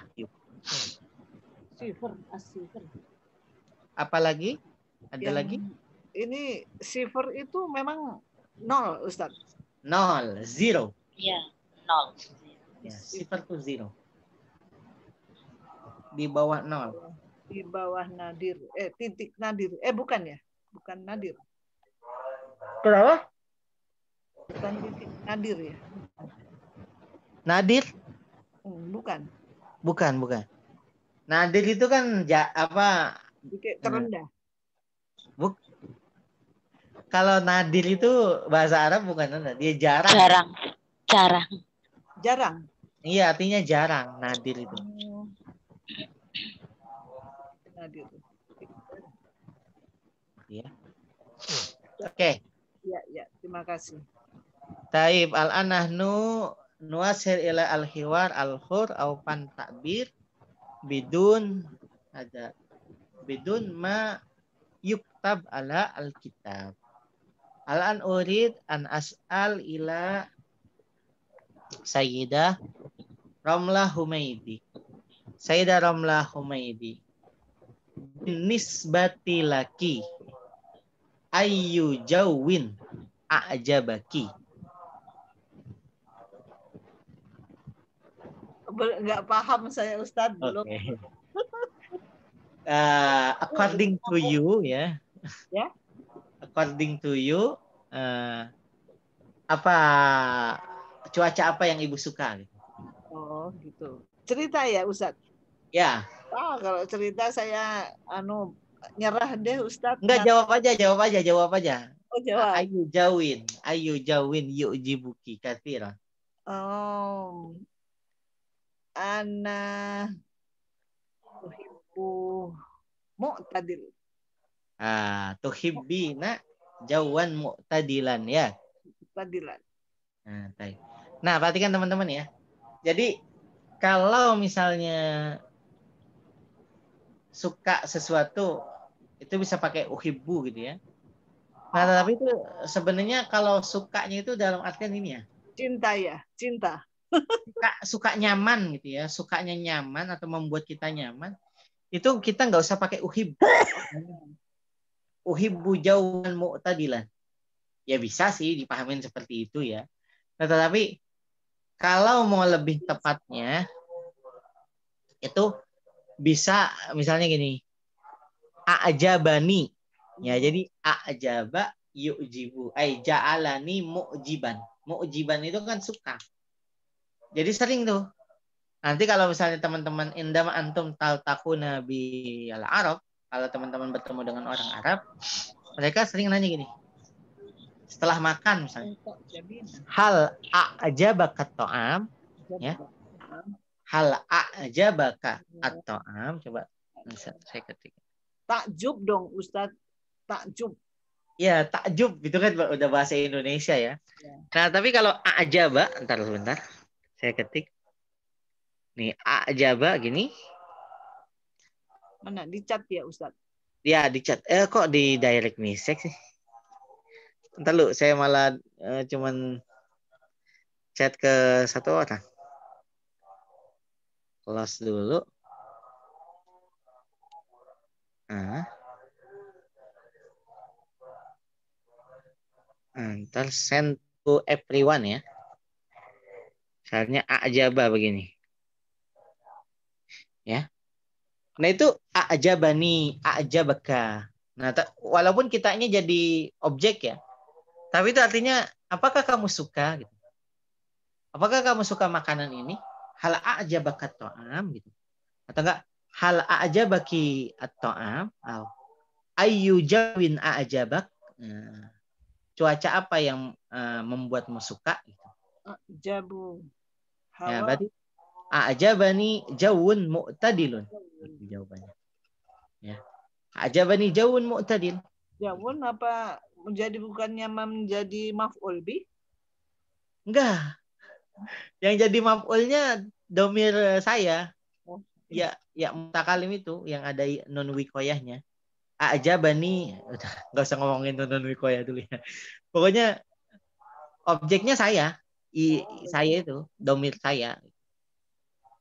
Sifar. Apa lagi? Ada lagi? Ini sifar itu memang 0, Ustaz. 0, 0. Iya, 0. Ya, sifar itu 0. Di bawah 0. Di bawah nadir. Titik nadir. Bukan ya? Bukan nadir. Kenapa? Bukan titik nadir ya? Nadir? Bukan. Bukan. Nadir itu kan Titik terendah. Kalau nadir itu bahasa Arab bukan nadir, dia Jarang. Iya, artinya jarang nadir itu. Nadir. Ya. Oke. Ya, terima kasih. Taib al-anahnu nuasir ila al-hiwar al-khur au pan ta'bir bidun ma yuktab ala al-kitab. Al-an urid an as'al ila Sayyidah Ramlah Humaidi. Sayyidah Ramlah Humaidi. Nisbati laki ayyu jawin a'jabaki. Nggak paham saya Ustadz belum. Okay. According to you ya. Ya. According to you cuaca apa yang Ibu suka gitu? Oh, gitu. Cerita ya Ustadz? Ya. Kalau cerita saya nyerah deh Ustadz. Enggak, jawab aja. Oh, jawab. Ayu jawin yu'jibuki katsiran. Ana uhibbu mu'tadil. Tuhibbina jawan mu'tadilan ya. Mu'tadilan. Nah, perhatikan teman-teman ya. Jadi kalau misalnya suka sesuatu itu bisa pakai uhibbu gitu ya. Nah, tapi itu sebenarnya kalau sukanya itu dalam artian ini ya. Cinta ya, cinta. Suka nyaman gitu ya, sukanya nyaman atau membuat kita nyaman. Itu kita nggak usah pakai uhibbu. Uhibbu jawan mu'tadilan. Ya bisa sih dipahamin seperti itu ya. Nah, tetapi kalau mau lebih tepatnya itu bisa misalnya gini. A'jabani. Ya, jadi a'jaba yu'jibu. Ja'alani mu'jiban. Mu'jiban itu kan suka. Jadi sering tuh. Nanti kalau misalnya teman-teman indama antum taltaquna bi al-Arab, kalau teman-teman bertemu dengan orang Arab, mereka sering nanya gini. Setelah makan misalnya. Hal a'jabaka ta'am? Ya. Hal a'jabaka at-ta'am? Coba saya ketik. Takjub dong Ustadz. Takjub. Ya, takjub itu kan udah bahasa Indonesia ya. Nah, tapi kalau a'jaba, ntar sebentar. Saya ketik. Nih, a'jaba gini. Mana? Di chat ya Ustadz? Ya, di chat. Kok di direct message sih? Ntar lu, saya malah cuman chat ke satu orang. Close dulu. Ntar send to everyone ya. Misalnya a'jaba begini. Ya. Nah itu a'jabani, a'jabaka. Nah, walaupun kitanya jadi objek ya. Tapi itu artinya apakah kamu suka gitu. Apakah kamu suka makanan ini? Hal a'jabaka ta'am gitu. Atau enggak hal a'jabaki at-ta'am? Ayyu jawin a'jabak? Cuaca apa yang membuatmu suka gitu. Jabu. Ya, berarti a'jabani jawun mu'tadilun. Jawabannya. Ya. A'jabani jawun mu'tadil. Jawun apa menjadi bukannya menjadi maf'ul bi? Enggak. Yang jadi maf'ulnya domir saya. Ya, mutakalim itu yang ada nun wikoyahnya. A'jabani, enggak usah ngomongin nun wikoyah dulu ya. Pokoknya objeknya saya. Saya itu domir saya.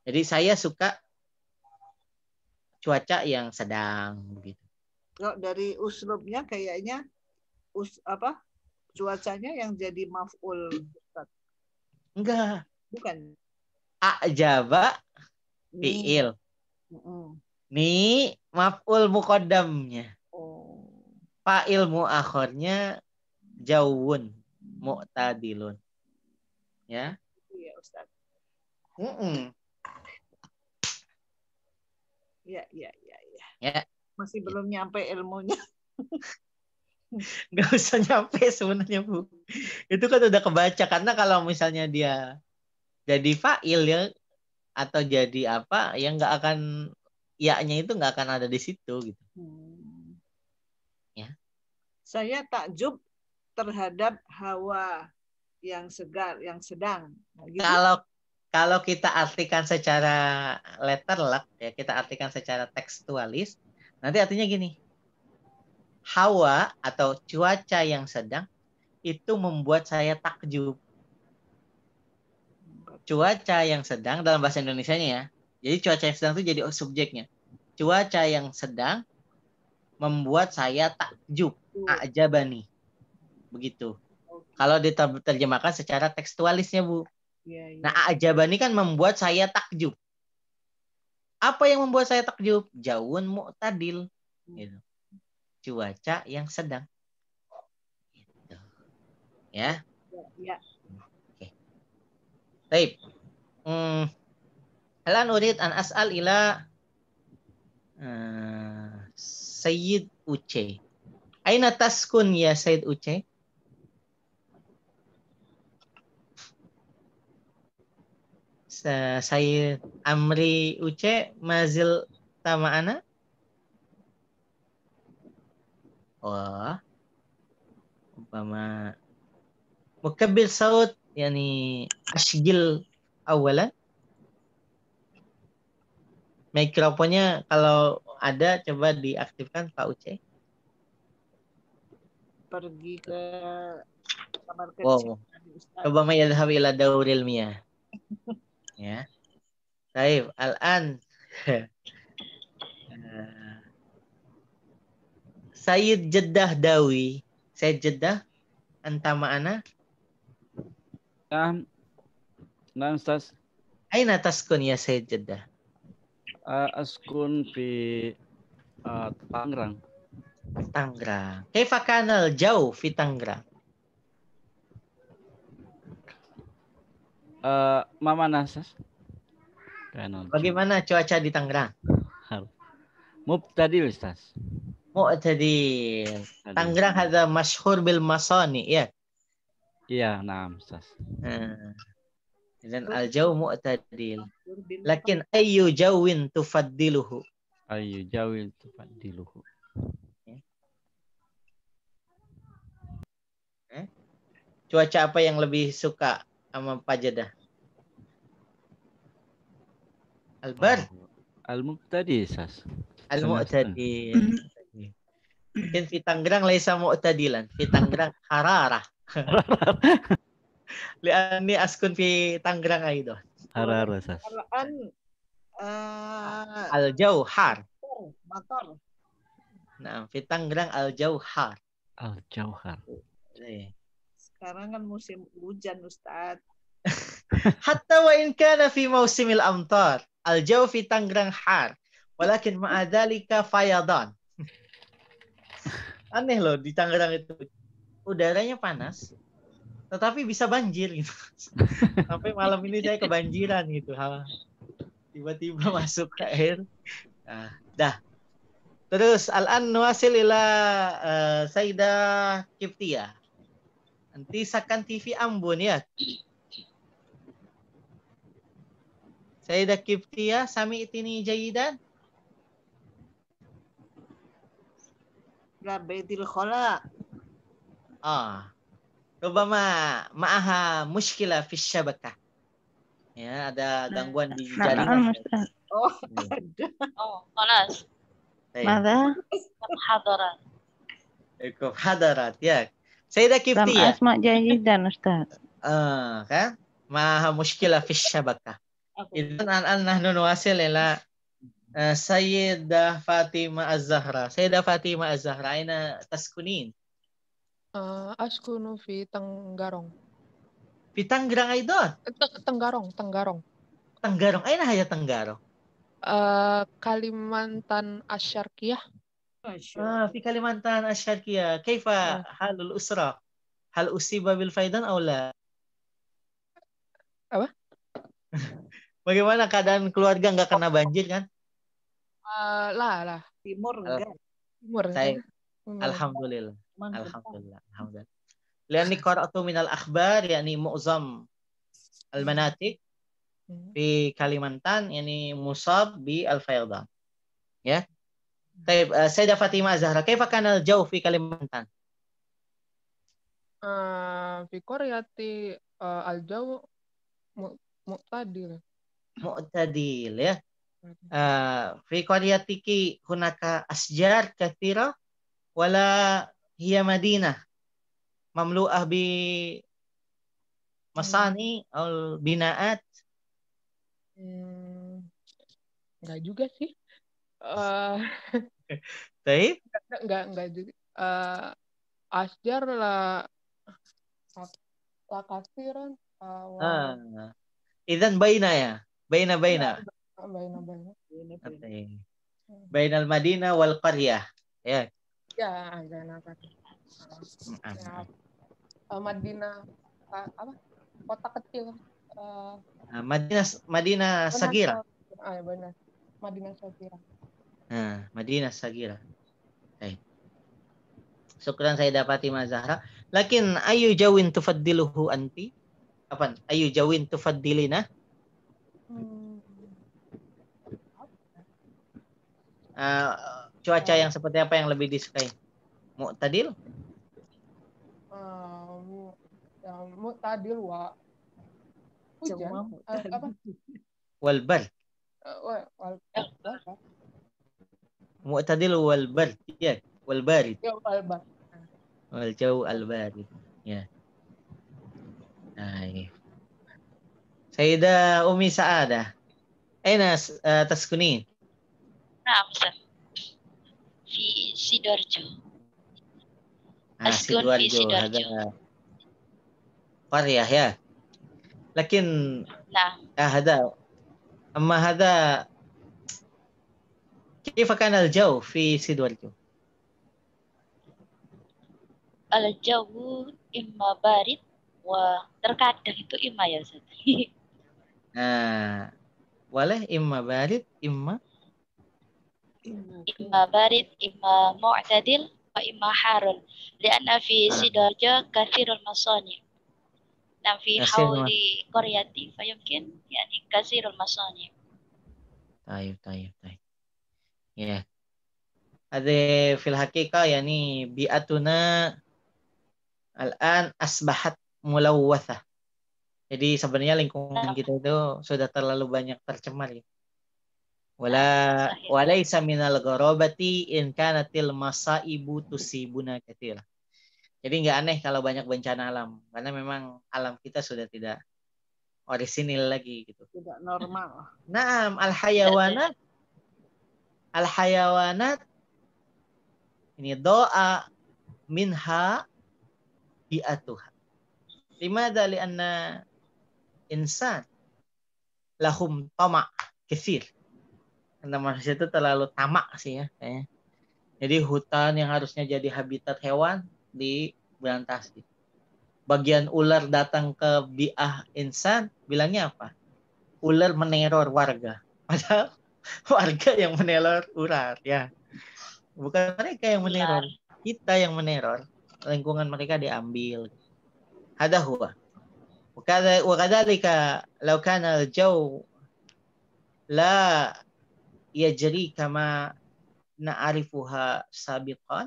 Jadi saya suka cuaca yang sedang begitu. Kalau dari uslubnya kayaknya cuacanya yang jadi maf'ul. Enggak. Bukan. A'jaba fi'il. Ni maf'ul muqaddamnya. Fa'il mu'akhirnya jawun mu'tadilun. Ya. Iya, Ustaz. Ya. Masih belum nyampe ilmunya. Nggak usah nyampe sebenarnya Bu. Itu kan udah kebaca karena kalau misalnya dia jadi fa'il ya atau jadi apa yang nggak akan ya-nya itu nggak akan ada di situ gitu. Ya. Saya takjub terhadap hawa yang segar, yang sedang. Nah, gitu. Kalau kita artikan secara letterlock ya, kita artikan secara tekstualis, nanti artinya gini. Hawa atau cuaca yang sedang itu membuat saya takjub. Cuaca yang sedang dalam bahasa Indonesianya ya. Jadi cuaca yang sedang itu jadi subjeknya. Cuaca yang sedang membuat saya takjub. A'jabani. Begitu. Kalau diterjemahkan secara tekstualisnya Bu. Nah, a'jabani kan membuat saya takjub. Apa yang membuat saya takjub? Jawun mu'tadil. Gitu. Cuaca yang sedang. Gitu. Ya. Oke. Baik. Alan urid an as'al ila Sayyid Uce. Aina taskun ya Sayyid Uce? Sayyid Amri Uce mazil tama'ana. Wah, umpama mukabbir saut yani ashgil awalan. Mikrofonnya kalau ada coba diaktifkan Pak Uce. Pergi ke kamar Oh, kecil. coba mayadhab ila dauril miyah. Ya. Baik, al-an. Sayyid Jeddah Dawi. Sayyid Jeddah anta ma'ana? Naam Ustaz. Aina taskun ya Sayyid Jeddah? Askun fi Tangerang. Tangerang. Kaifa kana al-jaw fi Tangerang? Ma mana Ustaz? Bagaimana cuaca di Tangerang? Mubtadil Ustaz. Mu'tadil. Tangerang ada masyhur bil masani, ya? Iya, naam Ustaz. Dan al-jaw mu'tadil. Lakin ayyu jawin tufaddiluhu? Ayyu jawin tufaddiluhu. Cuaca apa yang lebih suka sama Pak Jeddah? Al-bar? Al-mubtadi Ustaz. Al-mu'tadil. Mungkin di Tangerang laisa mu'tadilan. Di Tangerang hararah. Liani askun fi Tangerang aido. Hararah Ustaz. Al-jaw har. Motor. Nah, fi Tangerang al-jaw har. Al-jauhar. Sekarang kan musim hujan, Ustaz. Hatta wa in kana fi mausimil amtar. Al-jaw fi Tangerang har. Walakin ma'adhalika fayadan. Aneh loh di Tangerang itu. Udaranya panas. Tetapi bisa banjir gitu. Sampai malam ini saya kebanjiran gitu. Tiba-tiba masuk ke air. Nah, dah. Terus al-an nuwasil ila Sayyidah Kiftiyah. Nanti sakan TV Ambon ya. Sayyidah Kiftiyah sami itini jayidan. La baitil khala. Rubama ma'aha mushkila fi syabakah. Ya, ada gangguan di jaringan. Oh, ada. Oh, خلاص. ماذا؟ حضرت. Hadarat ya. Sayyidah لم Kiftiyah. أسمع جيدا أستاذ. Kan? Ma'aha mushkila fi syabakah. Idzan an nahnu nuwasil ila Sayyidah Fatimah Az-Zahra. Sayyidah Fatimah Az-Zahra, aina taskunin? Askunu fi Tenggarong. Fi Tangerang aidan? Tenggarong. Tenggarong. Aina haya Tenggarong? Kalimantan Asyarkiyah. Fi Kalimantan Asyarkiyah. Kaifa halul usra? Hal usiba bil faidan aw la? Apa? Bagaimana keadaan keluarga nggak kena banjir kan? Lah. Timur enggak. Timur. Saya alhamdulillah. Lianni qara'tu minal akhbar yakni mu'zam al-manatik di Kalimantan yani musab bi al-faydan. Ya. Baik, Sayyidah Fatimah Az-Zahra, kaifa kana al-jaw fi Kalimantan? Fi qaryati al-jaw mu'tadil. Mu'tadil ya. Fi qaryatiki hunaka asjar kathira wala hiya madinah mamlu'ah bi masani al binaat. Enggak juga sih. Baik. Enggak juga. Asjar la kasiran. Idzan baina ya. Baina. Baina. Bainal Madinah wal qaryah. Ya. Ya, baina apa? Madinah apa? Kota kecil. Madinah Sagira. Benar. Madinah Sagira. Madinah Sagira. Baik. Syukran Sayyidah Fatimah Zahra. Lakin ayu jawin tufaddiluhu anti? Apa? Ayu jawin tufaddilina? Cuaca yang seperti apa yang lebih disukai? Mu'tadil? Yang mu'tadil wa hujan. Apa? Wal bar. Mu'tadil wal bar. Ya, wal barid. Ya, wal bar. Wal jaw al barid. Ya. Baik. Sayyidah Umi Sa'adah. Aina taskunin? نعم أستاذ في سيدورجو أسكن في Sidoarjo. سيدورجو هذا قرية يا. لكن نعم هذا أما هذا كيف كان الجو في سيدوارجو؟ الجو إما بارد وterkadang itu إما ya Ustaz. Boleh imma barid, imma بارد إما معتدل وإما حار لأن في سيدورجو كثير المصانع نعم في حول قريتي فيمكن يعني كثير المصانع. طيب ya. Ada fil haqiqah yani bi'atuna al-an asbahat mulawwathah. Jadi sebenarnya lingkungan kita itu sudah terlalu banyak tercemar ya. Walaysa minal gharabati in kanatil masaibu tusibuna katsira. Jadi nggak aneh kalau banyak bencana alam, karena memang alam kita sudah tidak orisinil lagi gitu. Tidak normal. Naam, al-hayawanat ini doa minha bi'atuha. Limadha lianna insan lahum tama' katsir. Karena manusia itu terlalu tamak sih ya kayaknya. Jadi hutan yang harusnya jadi habitat hewan diberantasi. Bagian ular datang ke bi'ah insan, bilangnya apa? Ular meneror warga. Padahal warga yang meneror ular ya. Bukan mereka yang meneror, kita yang meneror. Lingkungan mereka diambil. Hada huwa. Wa kadzalika law kana al-jaw la yajri kama na'rifuha sabiqan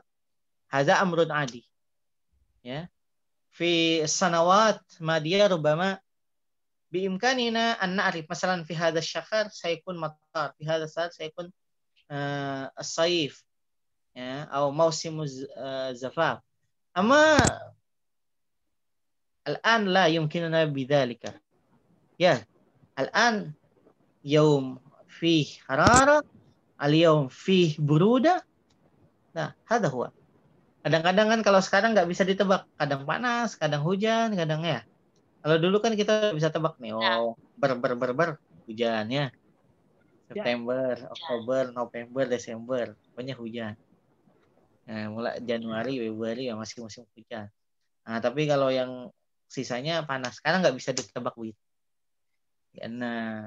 hadza amrun adi ya fi sanawat madiyah rubama biimkanina an na'rif masalan fi hadha asy-syahr sayakun matar fi hadha saat sayakun as-sayf ya atau musim zafaf amma al-an la yumkinuna bidzalika ya al-an yawm فيه حرارة اليوم فيه برودة. Nah, hada huwa. Kadang-kadang kan kalau sekarang nggak bisa ditebak, kadang panas, kadang hujan, kadang ya. Kalau dulu kan kita bisa tebak nih, hujan ya. September, Oktober, November, Desember, pokoknya hujan. Nah, mulai Januari, Februari ya masih musim hujan. Nah, tapi kalau yang sisanya panas, sekarang nggak bisa ditebak begitu. Karena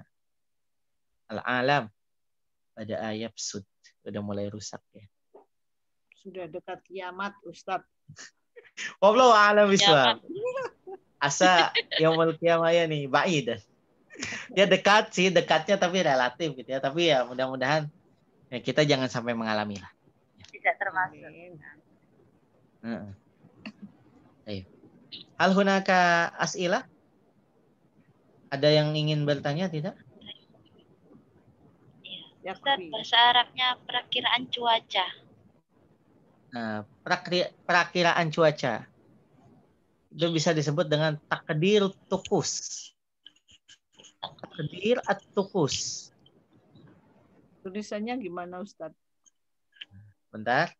al-alam pada ayat sud udah mulai rusak ya. Sudah dekat kiamat, Ustaz. Wallahu a'lam bishawab. Asa yaumul qiyamah nih ba'id. Ya dekat sih, dekatnya tapi relatif gitu ya. Tapi ya mudah-mudahan ya kita jangan sampai mengalami lah. Tidak termasuk. Ayo. Hal hunaka as'ilah? Ada yang ingin bertanya tidak? Ustaz, bahasa Arabnya perakiraan cuaca. Nah, perakiraan cuaca itu bisa disebut dengan takdir tukus. Takdir at-tukus. Tulisannya gimana, Ustaz? Bentar.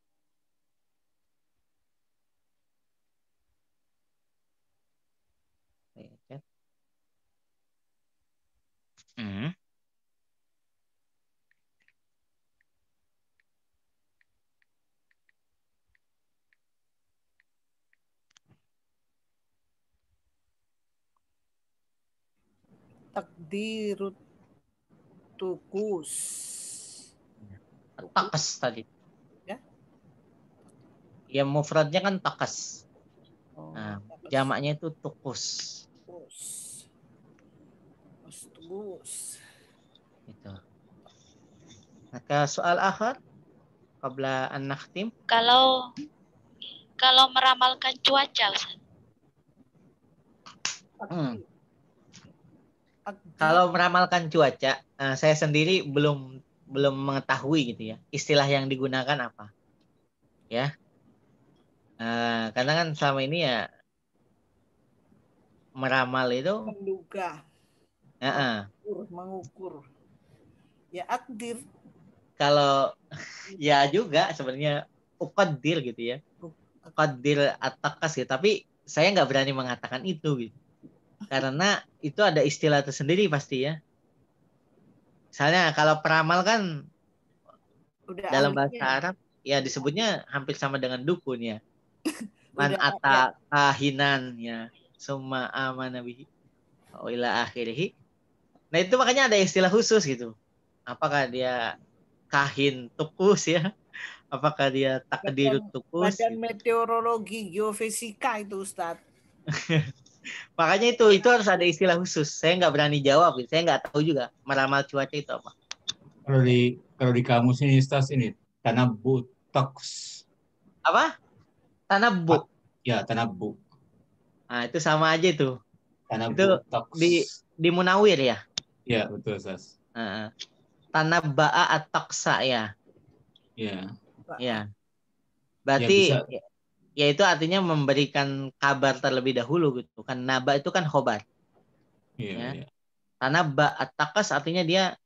Takdirut tukus. Takas tadi. Ya? Ya mufradnya kan takas. Nah, jamaknya itu tukus. Tukus. Itu. Maka soal akhir qabla an nakhtim? Kalau meramalkan cuaca, Ustaz. Kalau meramalkan cuaca, saya sendiri belum mengetahui gitu ya. Istilah yang digunakan apa? Ya. Karena kan selama ini ya meramal itu menduga, mengukur. Ya akdir. Kalau ya juga sebenarnya uqaddir gitu ya. Uqaddir at-taqas gitu. Tapi saya nggak berani mengatakan itu gitu. Karena itu ada istilah tersendiri pasti ya. Misalnya kalau peramal kan udah dalam ahlinya. bahasa Arab ya disebutnya hampir sama dengan dukun ya. Man ata kahinan ya. Summa amana bihi wa ila akhirih. Nah itu makanya ada istilah khusus gitu. Apakah dia kahin tukus ya? Apakah dia takdir tukus? Badan meteorologi geofisika itu Ustadz. Makanya itu harus ada istilah khusus. Saya nggak berani jawab. Saya nggak tahu juga meramal cuaca itu apa. Kalau di kamus ini Ustaz ini tanabbu toks. Apa? Tanabbu. Ya, tanabbu. Nah, itu sama aja itu. Tanabbu itu toks. Di Munawir ya? Ya, betul Ustaz. Tanabba'a at-taqsa ya. Ya. Ya. Berarti ya itu artinya memberikan kabar terlebih dahulu gitu. Kan naba itu kan khobar. Iya. Tanabba at-taqas artinya dia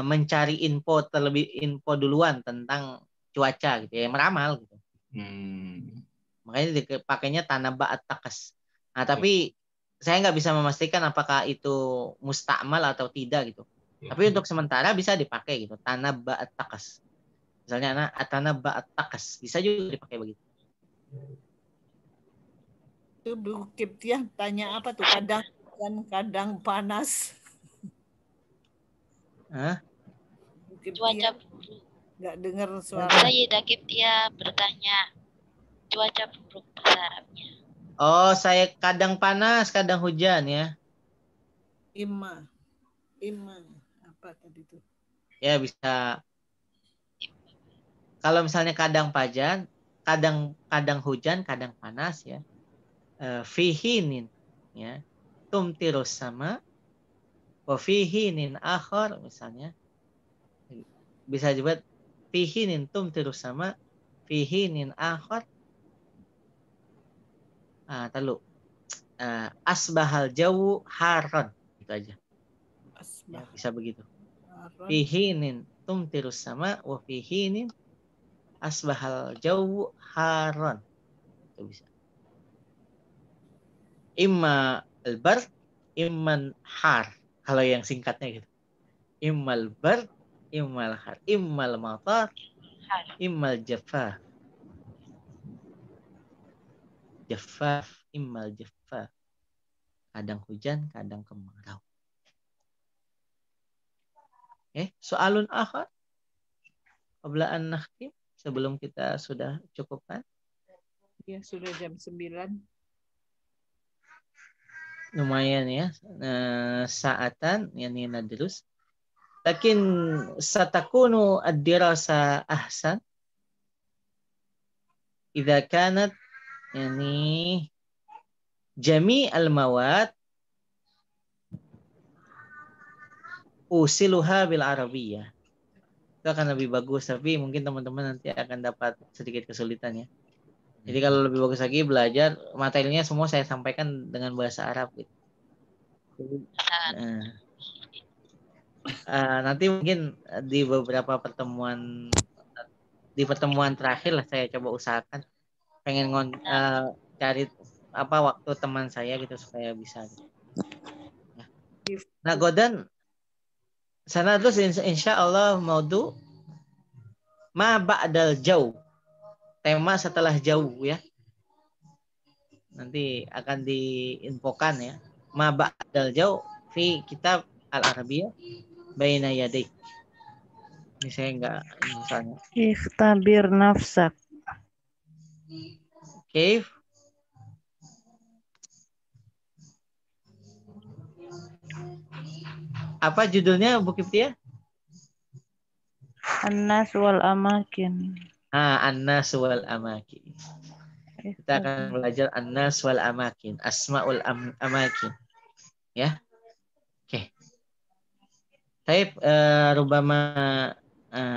mencari info duluan tentang cuaca gitu ya, meramal gitu. Makanya dipakainya tanabba at-taqas. Nah, tapi saya nggak bisa memastikan apakah itu mustakmal atau tidak gitu. Tapi untuk sementara bisa dipakai gitu, tanabba at-taqas. Misalnya tanabba at-taqas bisa juga dipakai begitu. Itu Bu Kiptiah tanya apa tuh? Kadang panas. Cuaca buruk. Nggak dengar suara. Sayyidah Kiptiah bertanya cuaca buruk bahasa Arabnya. Oh, saya kadang panas, kadang hujan ya. Imma apa tadi itu? Ya bisa. Kalau misalnya kadang hujan, kadang panas ya. Fihinin ya. Tumtirus sama wa fihinin akhar misalnya. Bisa juga fihinin tumtirus sama fihinin akhar. Asbahal jawu haron itu aja. Ya, bisa begitu. Fihinin tumtirus sama wa fihinin asbahal jawu haron. Itu bisa. Imma al-bard, imman har. Kalau yang singkatnya gitu. Immal bard, immal har, immal matar, immal jafaf. Jafaf, immal jafaf. Kadang hujan, kadang kemarau. Soalun akhar. Qabla an nakhtim. Sebelum kita sudah cukupkan. Ya, sudah jam 9. Lumayan ya. Saatan yani nadrus. Lakin satakunu ad-dirasa ahsan idza kanat yani jami' al-mawad usiluha bil arabiyyah. Itu akan lebih bagus, tapi mungkin teman-teman nanti akan dapat sedikit kesulitan ya. Jadi kalau lebih bagus lagi belajar materinya semua saya sampaikan dengan bahasa Arab gitu. Nanti mungkin di beberapa pertemuan terakhir lah saya coba usahakan pengen cari waktu teman saya gitu supaya bisa. Nah, Godan sana terus insya Allah maudu ma ba'dal jauh. Tema setelah jauh ya. Nanti akan diinfokan ya. Ma ba'dal jauh fi kitab Al-Arabiyyah baina yadik. Ini saya enggak misalnya. Ikhtabir nafsak. Kaif? Apa judulnya Bu Kiptiah? An-nas wal amakin. An-nas wal amakin. Kita akan belajar an-nas wal amakin, asmaul amakin. Ya. Oke. Taib rubama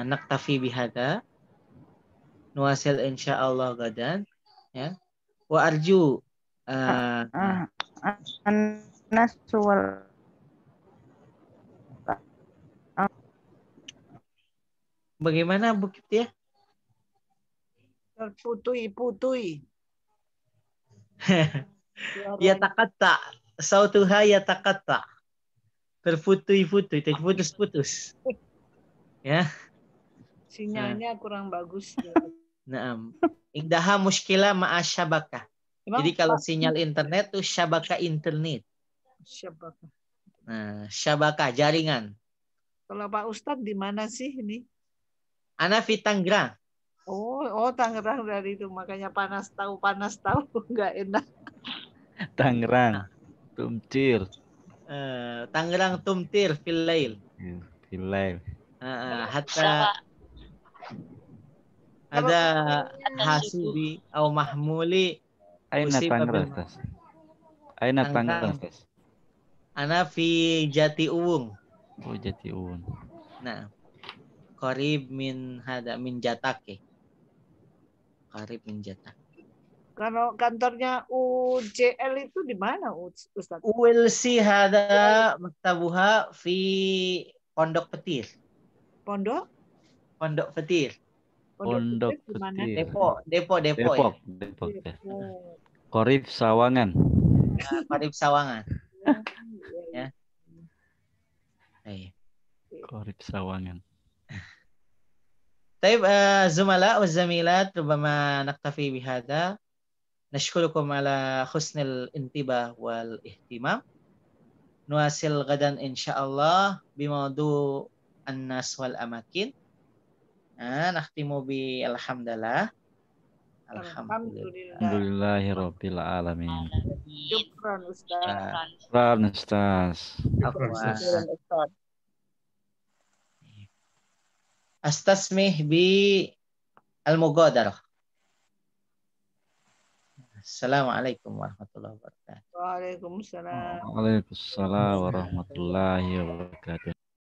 naktafi bihada. Nuwasil insyaallah gadan. Ya. Wa arju an-nas wal bagaimana Bu Kiptia? Terputui-putui. Yataqatta. Sautuha yataqatta. Terputui-putui, terputus-putus. Ya. Sinyalnya kurang bagus. Naam. Indaha muskilah ma'asyabakah. Jadi kalau sinyal internet tuh syabaka internet. Syabaka. Nah, syabaka jaringan. Kalau Pak Ustadz di mana sih ini? Ana fi Tangerang. Oh Tangerang dari itu makanya panas tahu nggak enak. Tangerang, Tumcir. Tangerang Tumtir fil lail. Fil lail. Hatta ada hasibi atau mahmuli. Aina Tangerang, Ustaz? Aina Tangerang, Ustaz? Ana fi Jati Uwung. Oh, Jati Uwung. Nah, qarib min Jatake. Qarib min Jatak. Kalau kantornya UJL itu di mana, Ustaz? ULC hada maktabuha fi Pondok Petir. Pondok Petir. Pondok Petir. Depok. Qarib Sawangan. Qarib Sawangan. Ya. Qarib Sawangan. طيب زملاء والزميلات ربما نكتفي بهذا. نشكركم على حسن الانتباه والاهتمام. نواصل غدا إن شاء الله بموضوع الناس والأماكن. نختم بالحمد لله. Alhamdulillahirabbil alamin. Syukran Ustaz. Syukran Ustaz. Astasmih bi al-mughadharah. Assalamualaikum warahmatullahi wabarakatuh. Waalaikumsalam. Waalaikumsalam warahmatullahi wabarakatuh.